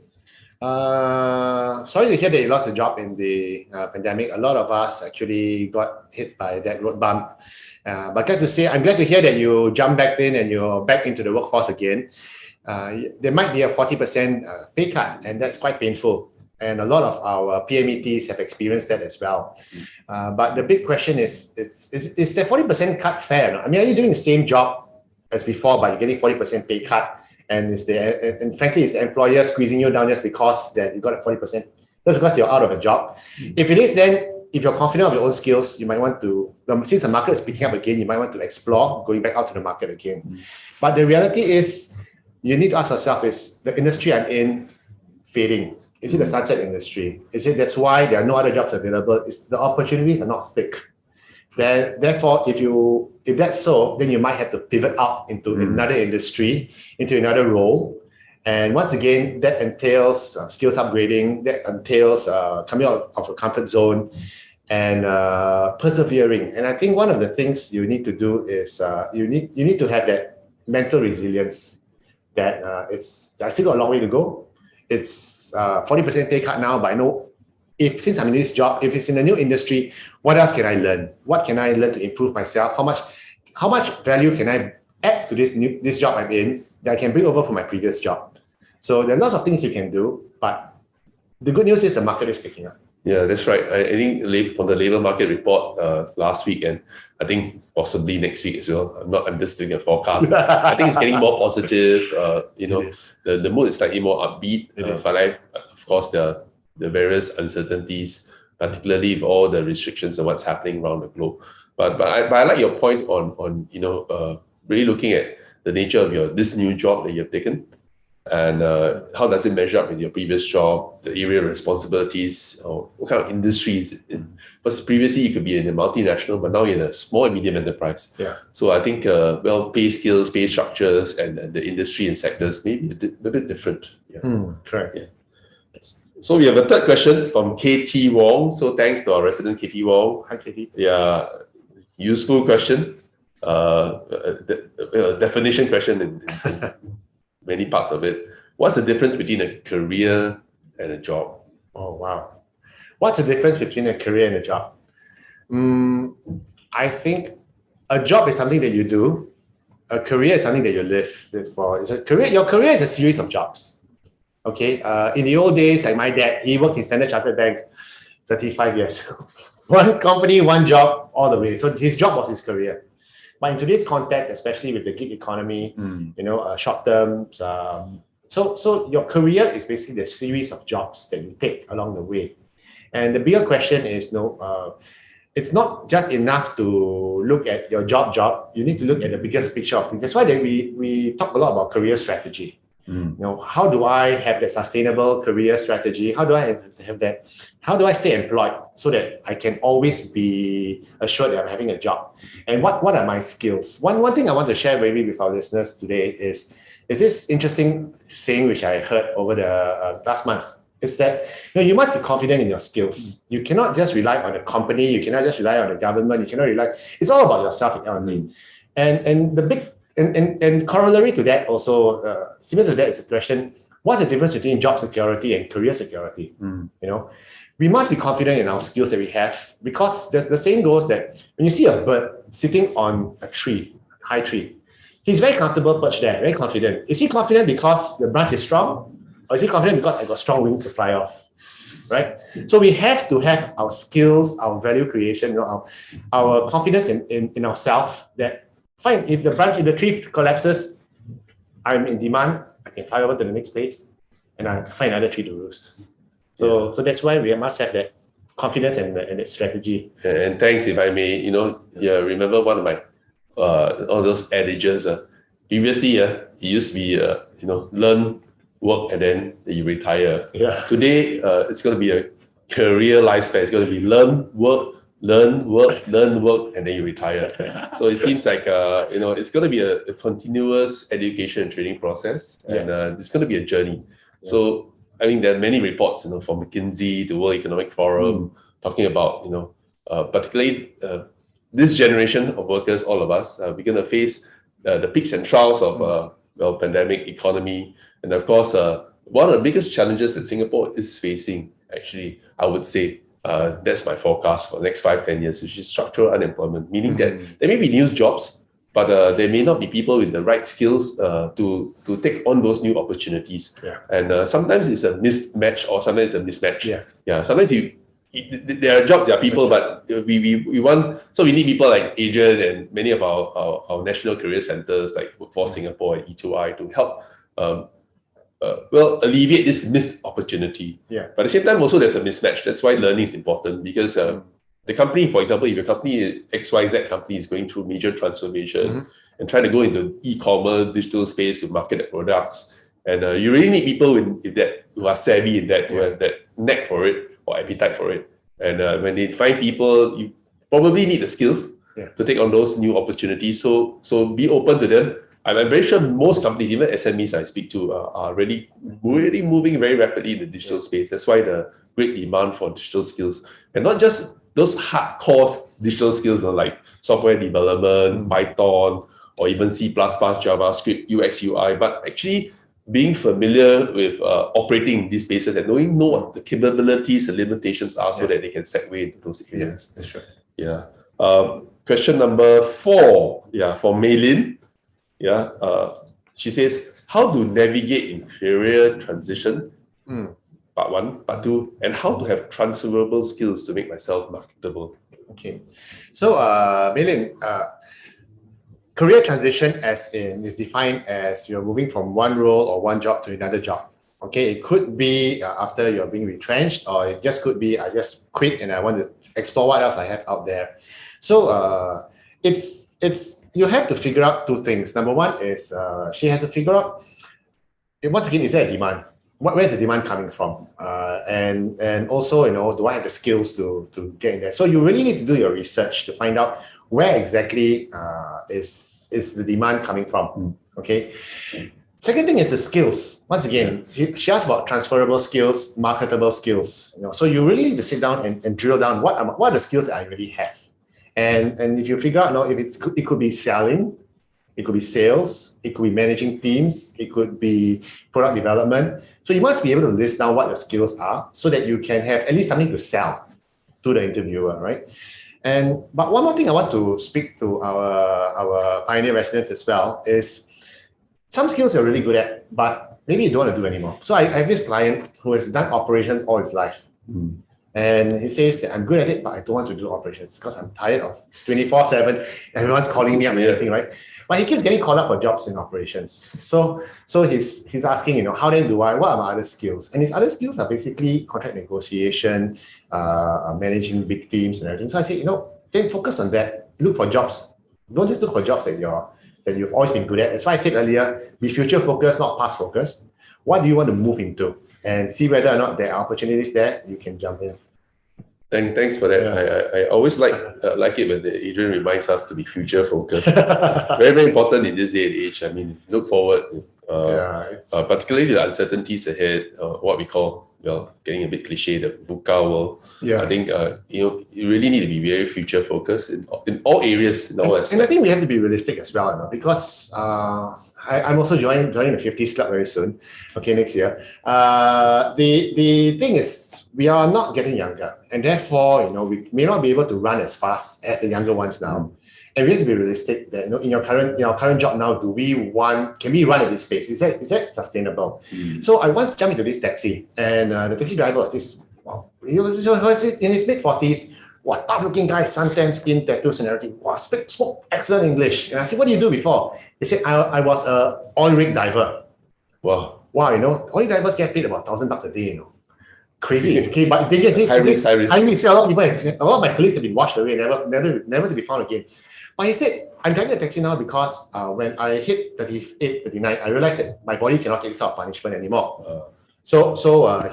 Sorry to hear that you lost a job in the pandemic. A lot of us actually got hit by that road bump. But I'm glad to hear that you jumped back in and you're back into the workforce again. There might be a 40% pay cut, and that's quite painful. And a lot of our PMETs have experienced that as well. But the big question is that 40% cut fair? I mean, are you doing the same job as before, but you're getting 40% pay cut? And frankly, is the employer squeezing you down just because that you got a 40%? Just because you're out of a job. If it is, then if you're confident of your own skills, you might want to, since the market is picking up again, you might want to explore going back out to the market again. But the reality is, you need to ask yourself, is the industry I'm in fading? Is it the sunset industry? Is it that's why there are no other jobs available? The opportunities are not thick. Therefore, if that's so, then you might have to pivot out into another industry, into another role. And once again, that entails skills upgrading, that entails coming out of a comfort zone and persevering. And I think one of the things you need to do is you need to have that mental resilience that I still got a long way to go. It's 40% pay cut now, but I know since I'm in this job, if it's in a new industry, what else can I learn? What can I learn to improve myself? How much value can I add to this job I'm in that I can bring over from my previous job? So there are lots of things you can do, but the good news is the market is picking up. Yeah, that's right. I think on the labor market report last week, and I think possibly next week as well. I'm just doing a forecast. I think it's getting more positive. The mood is slightly more upbeat. But of course, the various uncertainties, particularly with all the restrictions and what's happening around the globe. But I like your point on really looking at the nature of this new job that you've taken. And how does it measure up with your previous job, the area of responsibilities, or what kind of industry is it in? Because previously you could be in a multinational, but now you're in a small and medium enterprise. Yeah. So I think, pay scales, pay structures, and the industry and sectors may be a bit different. Yeah. Correct. Yeah. So we have a third question from KT Wong. So thanks to our resident KT Wong. Hi, KT. Yeah, useful question. Definition question in many parts of it. What's the difference between a career and a job? Oh, wow. What's the difference between a career and a job? I think a job is something that you do. A career is something that you live for. Your career is a series of jobs. Okay. In the old days, like my dad, he worked in Standard Chartered Bank 35 years. One company, one job, all the way. So his job was his career. But in today's context, especially with the gig economy, short term, so your career is basically the series of jobs that you take along the way. And the bigger question is, it's not just enough to look at your job. You need to look at the biggest picture of things. That's why we talk a lot about career strategy. How do I have that sustainable career strategy? How do I have that? How do I stay employed so that I can always be assured that I'm having a job? And what are my skills? One thing I want to share maybe with our listeners today is this interesting saying which I heard over the last month. Is that you must be confident in your skills. You cannot just rely on the company. You cannot just rely on the government. You cannot rely. It's all about yourself. You know what I mean? And the big and corollary to that also, similar to that is the question: what's the difference between job security and career security? We must be confident in our skills that we have, because the saying goes that when you see a bird sitting on a tree, high tree, he's very comfortable perched there, very confident. Is he confident because the branch is strong? Or is he confident because I got strong wings to fly off, right? So we have to have our skills, our value creation, our confidence in ourselves. That fine, if the tree collapses, I'm in demand. I can fly over to the next place, and I find another tree to roost. So that's why we must have that confidence and that strategy. And thanks, if I may. Remember one of my all those adages. Previously, it used to be learn, work, and then you retire. Today, it's going to be a career lifespan. It's going to be learn, work, and then you retire. So it seems like it's going to be a continuous education and training process, and it's going to be a journey. So I think there are many reports, from McKinsey to World Economic Forum, talking about particularly this generation of workers, all of us, we're going to face the peaks and troughs of pandemic, economy. And of course, one of the biggest challenges that Singapore is facing, actually, I would say, that's my forecast for the next 5-10 years, which is structural unemployment, meaning that there may be new jobs, but there may not be people with the right skills to take on those new opportunities. And sometimes it's a mismatch, or sometimes it's a mismatch. Sometimes there are jobs, there are people, but we want, so we need people like Adrian and many of our national career centers like Workforce Singapore and E2I to help alleviate this missed opportunity. But at the same time, also there's a mismatch. That's why learning is important, because the company, for example, if your company, XYZ company, is going through major transformation and trying to go into e-commerce, digital space to market their products, and you really need people who are savvy in that, who have that knack for it or appetite for it. And when they find people, you probably need the skills to take on those new opportunities. So be open to them. I'm very sure most companies, even SMEs I speak to, are really moving very rapidly in the digital space. That's why the great demand for digital skills, and not just those hardcore digital skills like software development, Python, or even C++, JavaScript, UX, UI, but actually being familiar with operating in these spaces and know what the capabilities and limitations are, so that they can segue into those areas. That's right. Question number 4, for Maylin. She says, how to navigate in career transition? Part 1, part 2, and how to have transferable skills to make myself marketable. Okay, so Maylin, career transition is defined as you're moving from one role or one job to another job. Okay, it could be after you're being retrenched, or it just could be I just quit and I want to explore what else I have out there. So you have to figure out 2 things. Number 1 is she has to figure out, once again, is there a demand? Where's the demand coming from? And also, do I have the skills to get in there? So you really need to do your research to find out where exactly is the demand coming from. Okay. Second thing is the skills. Once again, she asked about transferable skills, marketable skills. So you really need to sit down and drill down what are the skills that I really have. And if you figure out, if it could be selling, it could be sales, it could be managing teams, it could be product development. So you must be able to list down what your skills are, so that you can have at least something to sell to the interviewer, right? But one more thing I want to speak to our pioneer residents as well is, some skills you're really good at, but maybe you don't want to do anymore. So I have this client who has done operations all his life. And he says that I'm good at it, but I don't want to do operations because I'm tired of 24/7. Everyone's calling me up and everything, right? But he keeps getting called up for jobs in operations. So he's asking, how then what are my other skills? And his other skills are basically contract negotiation, managing big teams and everything. So I said, then focus on that. Look for jobs. Don't just look for jobs that you've always been good at. That's why I said earlier, be future focused, not past focused. What do you want to move into? And see whether or not there are opportunities there, you can jump in. Thanks for that. Yeah. I always like it when Adrian reminds us to be future focused. Very, very important in this day and age. I mean, look forward, particularly the uncertainties ahead, what we call, getting a bit cliche, the VUCA world. Yeah. I think you really need to be very future focused in all areas. In all aspects. And I think we have to be realistic as well, because I'm also joining the 50s club very soon. Okay, next year. The thing is, we are not getting younger, and therefore, we may not be able to run as fast as the younger ones now. And we have to be realistic that in our current job now, can we run at this pace? Is that sustainable? So I once jumped into this taxi, and the taxi driver was this. Wow, he was in his mid-40s. Wow, tough-looking guy, suntan skin, tattoos and everything. Wow, spoke excellent English. And I said, "What do you do before?" He said, "I was a oil rig diver." Wow, oil divers get paid about $1,000 a day. Crazy. Okay, but the thing is, high risk. A lot of my colleagues have been washed away, never to be found again. But he said, I'm driving a taxi now because when I hit 38, 39, I realized that my body cannot take this sort of punishment anymore. So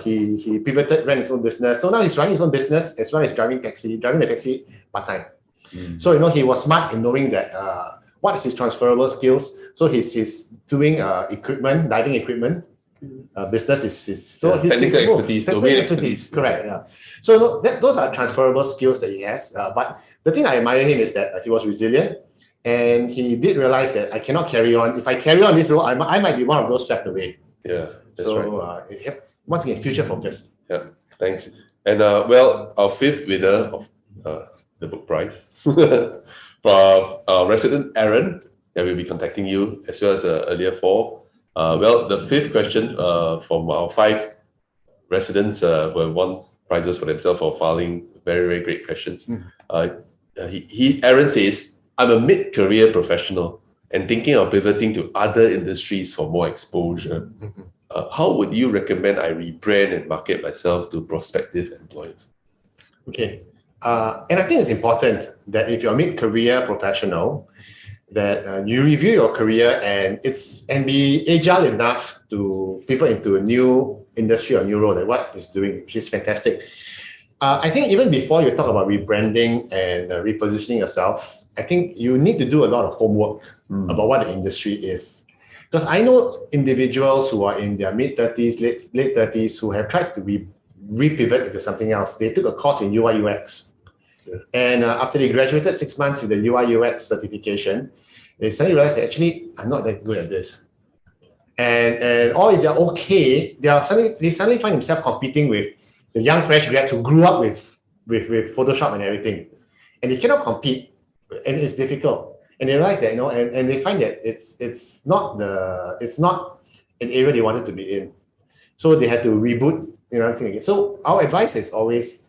he pivoted, ran his own business. So now he's running his own business as well as driving the taxi part-time. So, he was smart in knowing that what is his transferable skills. So he's doing diving equipment. Business is technical expertise. Correct. Yeah. So those are transferable skills that he has. But the thing I admire him is that he was resilient, and he did realize that I cannot carry on. If I carry on this role, I might be one of those swept away. Yeah, that's right. Once again, future focused. Yeah, thanks. And our fifth winner of the book prize from our resident Aaron, that will be contacting you, as well as earlier four. The fifth question from our 5 residents who have won prizes for themselves for filing very, very great questions. Aaron says, I'm a mid-career professional and thinking of pivoting to other industries for more exposure. How would you recommend I rebrand and market myself to prospective employers? Okay. And I think it's important that if you're a mid-career professional, that you review your career and be agile enough to pivot into a new industry or new role, like what is doing, which is fantastic. I think even before you talk about rebranding and repositioning yourself, I think you need to do a lot of homework about what the industry is. Because I know individuals who are in their mid-30s, late 30s, who have tried to repivot into something else. They took a course in UI UX. And after they graduated 6 months with the UI UX certification, they suddenly realized that actually I'm not that good at this. Or if they're okay, they suddenly find themselves competing with the young fresh grads who grew up with Photoshop and everything. And they cannot compete, and it's difficult. And they realize that, and they find that it's not an area they wanted to be in. So they had to reboot, everything again. So our advice is always,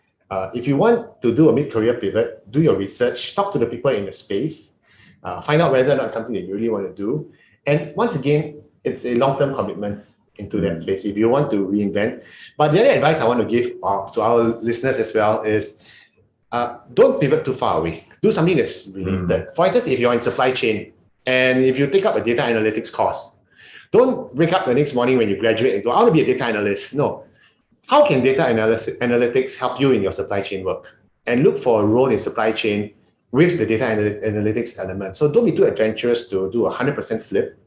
if you want to do a mid-career pivot, do your research, talk to the people in the space, find out whether or not it's something that you really want to do. And once again, it's a long-term commitment into that space if you want to reinvent. But the other advice I want to give to our listeners as well is don't pivot too far away. Do something that's related. For instance, if you're in supply chain and if you take up a data analytics course, don't wake up the next morning when you graduate and go, I want to be a data analyst. No. How can data analytics help you in your supply chain work? And look for a role in supply chain with the data analytics element. So don't be too adventurous to do 100% flip.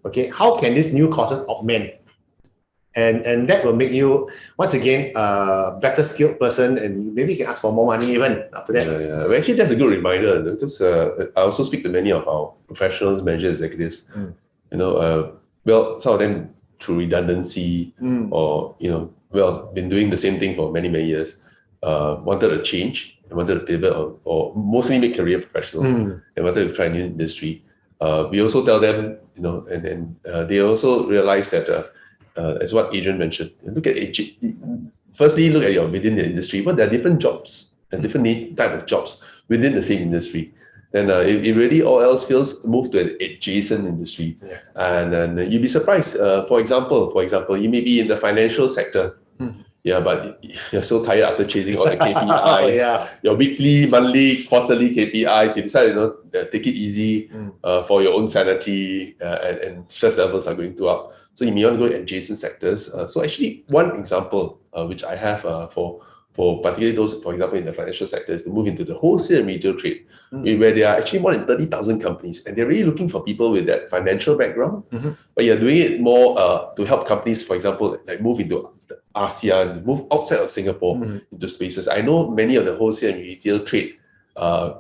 Okay, how can this new courses augment? And that will make you, once again, a better skilled person, and maybe you can ask for more money even after that. Yeah. Well, actually, that's a good reminder, because I also speak to many of our professionals, manager executives. Some of them through redundancy or been doing the same thing for many years, wanted a change, and wanted to pivot, or mostly mid-career professionals, and wanted to try a new industry. We also tell them, and they also realize that, as what Adrian mentioned, firstly, look at within the industry, but there are different jobs and different type of jobs within the same industry. then if really all else fails, move to an adjacent industry. Yeah. And then you'd be surprised. For example, you may be in the financial sector. Yeah, but you're so tired after chasing all the KPIs, Yeah. your weekly, monthly, quarterly KPIs. You decide, take it easy for your own sanity, and stress levels are going to up. So you may want to go to adjacent sectors. So actually, one example which I have for particularly those, for example, in the financial sector, is to move into the wholesale and retail trade, where there are actually more than 30,000 companies, and they're really looking for people with that financial background. But you're doing it more to help companies, for example, like move into ASEAN, move outside of Singapore into spaces. I know many of the wholesale and retail trade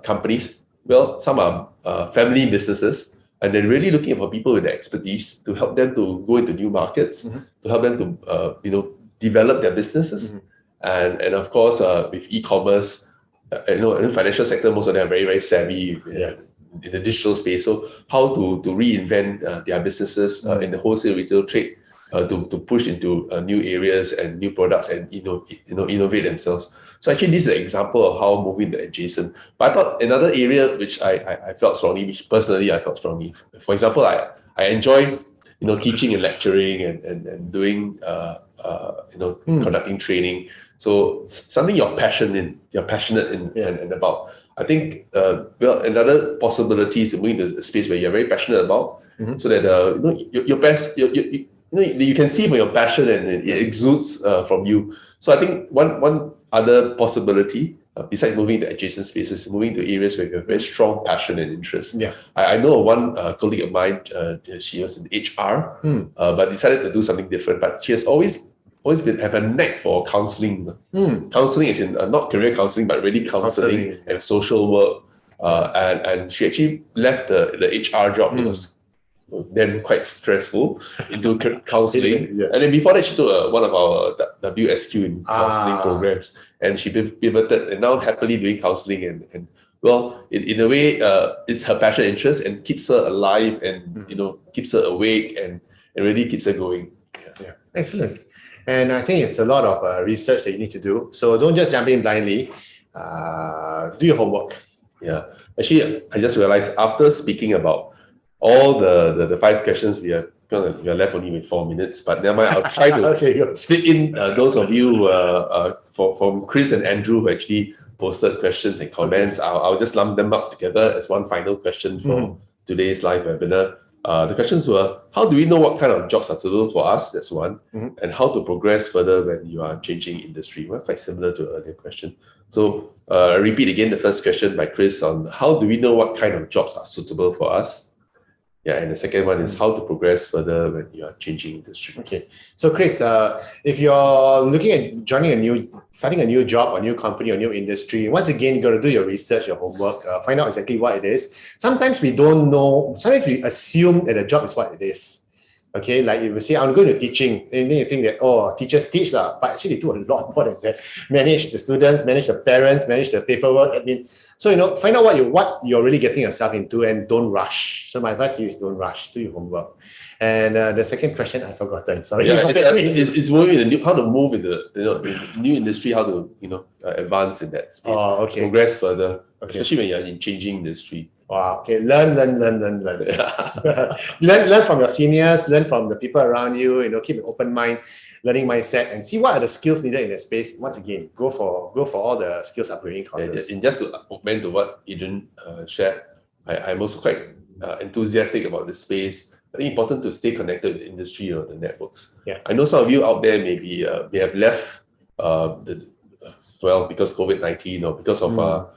companies, well, some are family businesses, and they're really looking for people with the expertise to help them to go into new markets, to help them to develop their businesses. And of course, with e-commerce, in the financial sector, most of them are very, very savvy in the digital space. So how to reinvent their businesses in the wholesale retail trade, to push into new areas and new products and innovate themselves. So actually, this is an example of how moving the adjacent. But I thought another area which I felt strongly, which personally I felt strongly. For example, I enjoy teaching and lecturing and doing conducting training. So something you're passionate in and about. I think another possibility is to move into a space where you're very passionate about, so that your best you can see from your passion and it exudes from you. So I think one other possibility, besides moving to adjacent spaces, moving to areas where you have very strong passion and interest. Yeah. I know one colleague of mine, she was in HR, but decided to do something different. But she has always have a knack for counseling. Counseling is in not career counseling, but really counseling and social work. And she actually left the HR job. It was then quite stressful, into counseling. And then before that, she took one of our WSQ in counseling programs, and she pivoted and now happily doing counseling. And well, in a way, it's her passion and interest and keeps her alive and keeps her awake and really keeps her going. Yeah. Excellent. And I think it's a lot of research that you need to do. So don't just jump in blindly. Do your homework. Yeah. Actually, I just realized after speaking about all the 5 questions, we are left only with 4 minutes. But never mind, I'll try to slip in those of you from Chris and Andrew who actually posted questions and comments. I'll just lump them up together as one final question for today's live webinar. The questions were, how do we know what kind of jobs are suitable for us? That's one. And how to progress further when you are changing industry. Well, quite similar to earlier question. So I repeat again the first question by Chris on how do we know what kind of jobs are suitable for us? Yeah, and the second one is how to progress further when you are changing industry. Okay, so Chris, if you're looking at starting a new job or new company or new industry, once again, you got to do your research, your homework, find out exactly what it is. Sometimes we don't know, sometimes we assume that a job is what it is. Okay, like if you say, I'm going to teaching, and then you think that, oh, teachers teach, but actually they do a lot more than that. Manage the students, manage the parents, manage the paperwork, admin. So, find out what you're really getting yourself into and don't rush. So my advice to you is don't rush, do your homework. And the second question, I've forgotten. Sorry. Yeah, it's moving in how to move in the new industry, how to advance in that space. Oh, okay. Progress further, especially when you're in changing industry. Wow. Okay. Learn. learn from your seniors. Learn from the people around you. Keep an open mind, learning mindset, and see what are the skills needed in that space. Once again, go for all the skills upgrading courses. And just to augment to what Adrian shared, I'm also quite enthusiastic about this space. I think it's important to stay connected with the industry or the networks. Yeah. I know some of you out there maybe may have left because COVID-19 or because of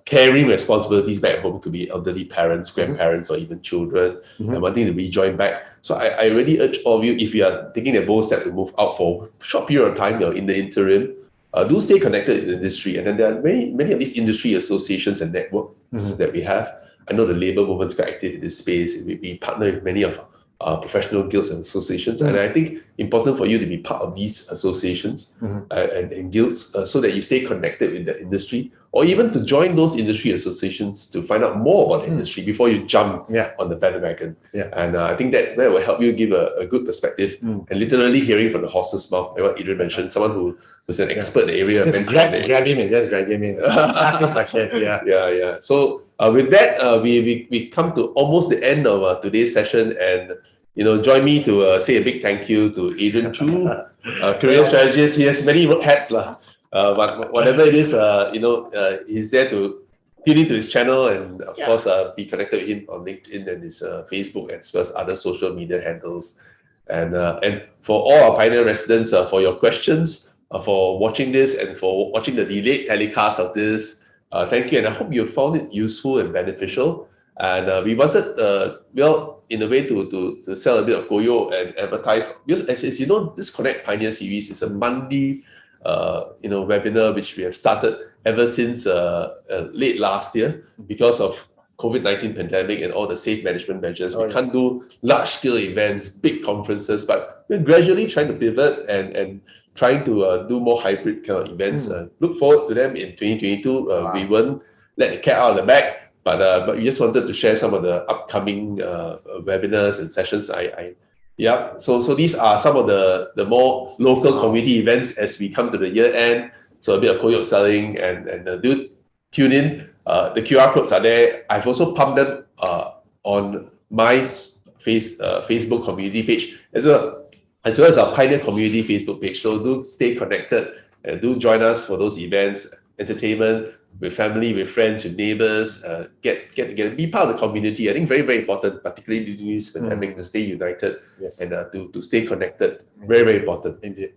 carrying responsibilities back home, could be elderly parents, grandparents, or even children, and wanting to rejoin back. So I really urge all of you, if you are taking a bold step to move out for a short period of time in the interim, do stay connected in the industry. And then there are many of these industry associations and networks that we have. I know the labor movement is quite active in this space. We partner with many of professional guilds and associations, and I think important for you to be part of these associations and guilds so that you stay connected with the industry, or even to join those industry associations to find out more about the industry before you jump on the bandwagon. And I think that will help you give a good perspective and literally hearing from the horse's mouth, like what Adrian mentioned, someone who's an expert in the area. Just grab him and just drag him in. Ask him questions. So with that, we come to almost the end of today's session, and join me to say a big thank you to Adrian Choo, career strategist. He has many hats lah. But whatever it is, he's there to tune into his channel and of course be connected with him on LinkedIn and his Facebook as well as other social media handles. And for all our Pioneer residents, for your questions, for watching this and for watching the delayed telecast of this, thank you, and I hope you found it useful and beneficial. And we wanted, in a way, to sell a bit of Goyo and advertise, because as you know, this Connect Pioneer series is a monthly webinar which we have started ever since late last year because of COVID-19 pandemic and all the safe management measures. We can't do large-scale events, big conferences, but we're gradually trying to pivot and trying to do more hybrid kind of events. Look forward to them in 2022. We won't let the cat out of the bag, but we just wanted to share some of the upcoming webinars and sessions. So these are some of the more local community events as we come to the year end. So a bit of koyok selling and do tune in. The QR codes are there. I've also pumped them on my Facebook community page as well as our Pioneer Community Facebook page. So do stay connected and do join us for those events, entertainment, with family, with friends, with neighbors, get together, be part of the community. I think very, very important, particularly during this pandemic, to stay united and to stay connected. Very, very important. Indeed.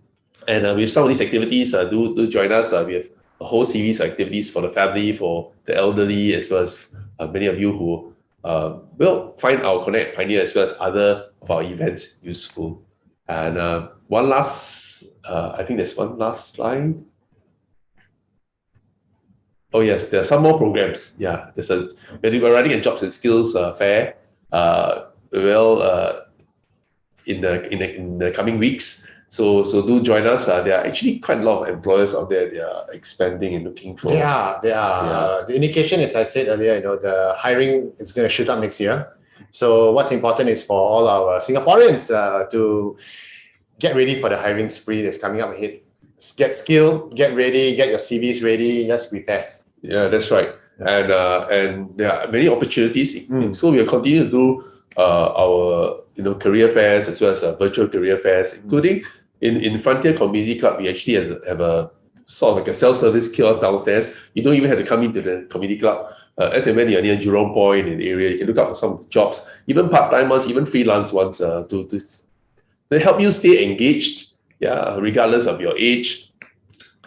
And with some of these activities, do join us. We have a whole series of activities for the family, for the elderly, as well as many of you who will find our Connect Pioneer as well as other of our events useful. And one last, I think there's one last slide. Oh yes, there are some more programs. Yeah, we're running a jobs and skills fair. In the coming weeks. So do join us. There are actually quite a lot of employers out there. They are expanding and looking for. They are. The indication, as I said earlier, the hiring is going to shoot up next year. So what's important is for all our Singaporeans to get ready for the hiring spree that's coming up ahead. Get skilled, get ready, get your CVs ready, just prepare. Yeah, that's right. And there are many opportunities. So we'll continue to do our career fairs as well as virtual career fairs, including in Frontier Community Club. We actually have a sort of like a self-service kiosk downstairs. You don't even have to come into the community club. As and when you're near Jurong Point in the area, you can look out for some of the jobs, even part-time ones, even freelance ones, to help you stay engaged, regardless of your age,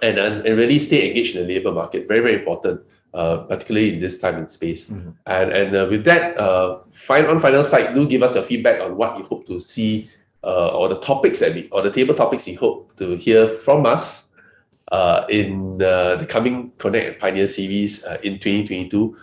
and really stay engaged in the labor market. Very, very important, particularly in this time and space. And with that, final slide, do give us your feedback on what you hope to see, or the topics or the table topics you hope to hear from us in the coming Connect Pioneer series in 2022.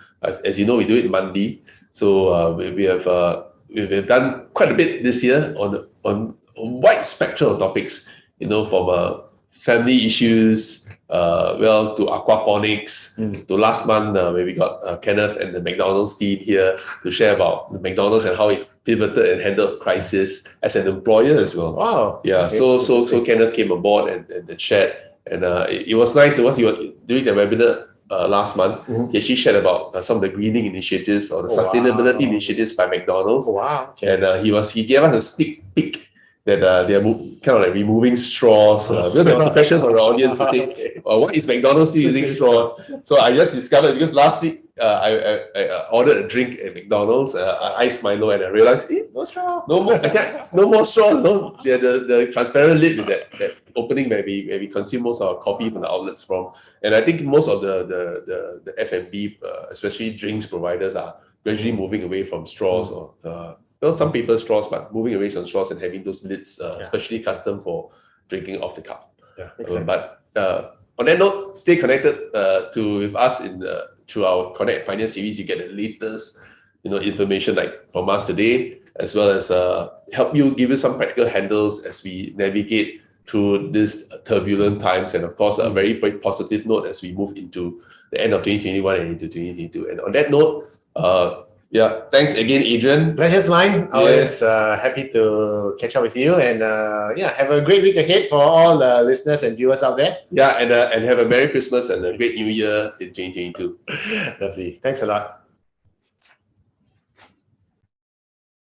As you know, we do it monthly, so we've done quite a bit this year on a wide spectrum of topics. From family issues, to aquaponics, to last month where we got Kenneth and the McDonald's team here to share about the McDonald's and how it pivoted and handled crisis as an employer as well. Wow. Yeah. Okay. So Kenneth came aboard and shared, and it was nice. Once you were doing the webinar last month, he actually shared about some of the greening initiatives or the sustainability initiatives by McDonald's. Wow. Okay. And he gave us a sneak peek that they're kind of like removing straws. Because there was a question from our audience to say, what is McDonald's still using straws? So I just discovered, because last week I ordered a drink at McDonald's, iced Milo, and I realized, No straw. no more straws. No, the transparent lid with that opening where we consume most of our coffee from the outlets from. And I think most of the F&B, especially drinks providers, are gradually moving away from straws or some paper straws, but moving away from straws and having those lids, especially custom for drinking off the cup. Yeah, exactly. But on that note, stay connected with us through our Connect Pioneer series. You get the latest, information like from us today, as well as give you some practical handles as we navigate through these turbulent times, and of course a very, very positive note as we move into the end of 2021 and into 2022. And on that note, thanks again, Adrian. Pleasure's mine. Always happy to catch up with you, and have a great week ahead for all the listeners and viewers out there. And have a Merry Christmas and a great New Year in 2022. Lovely. Thanks a lot.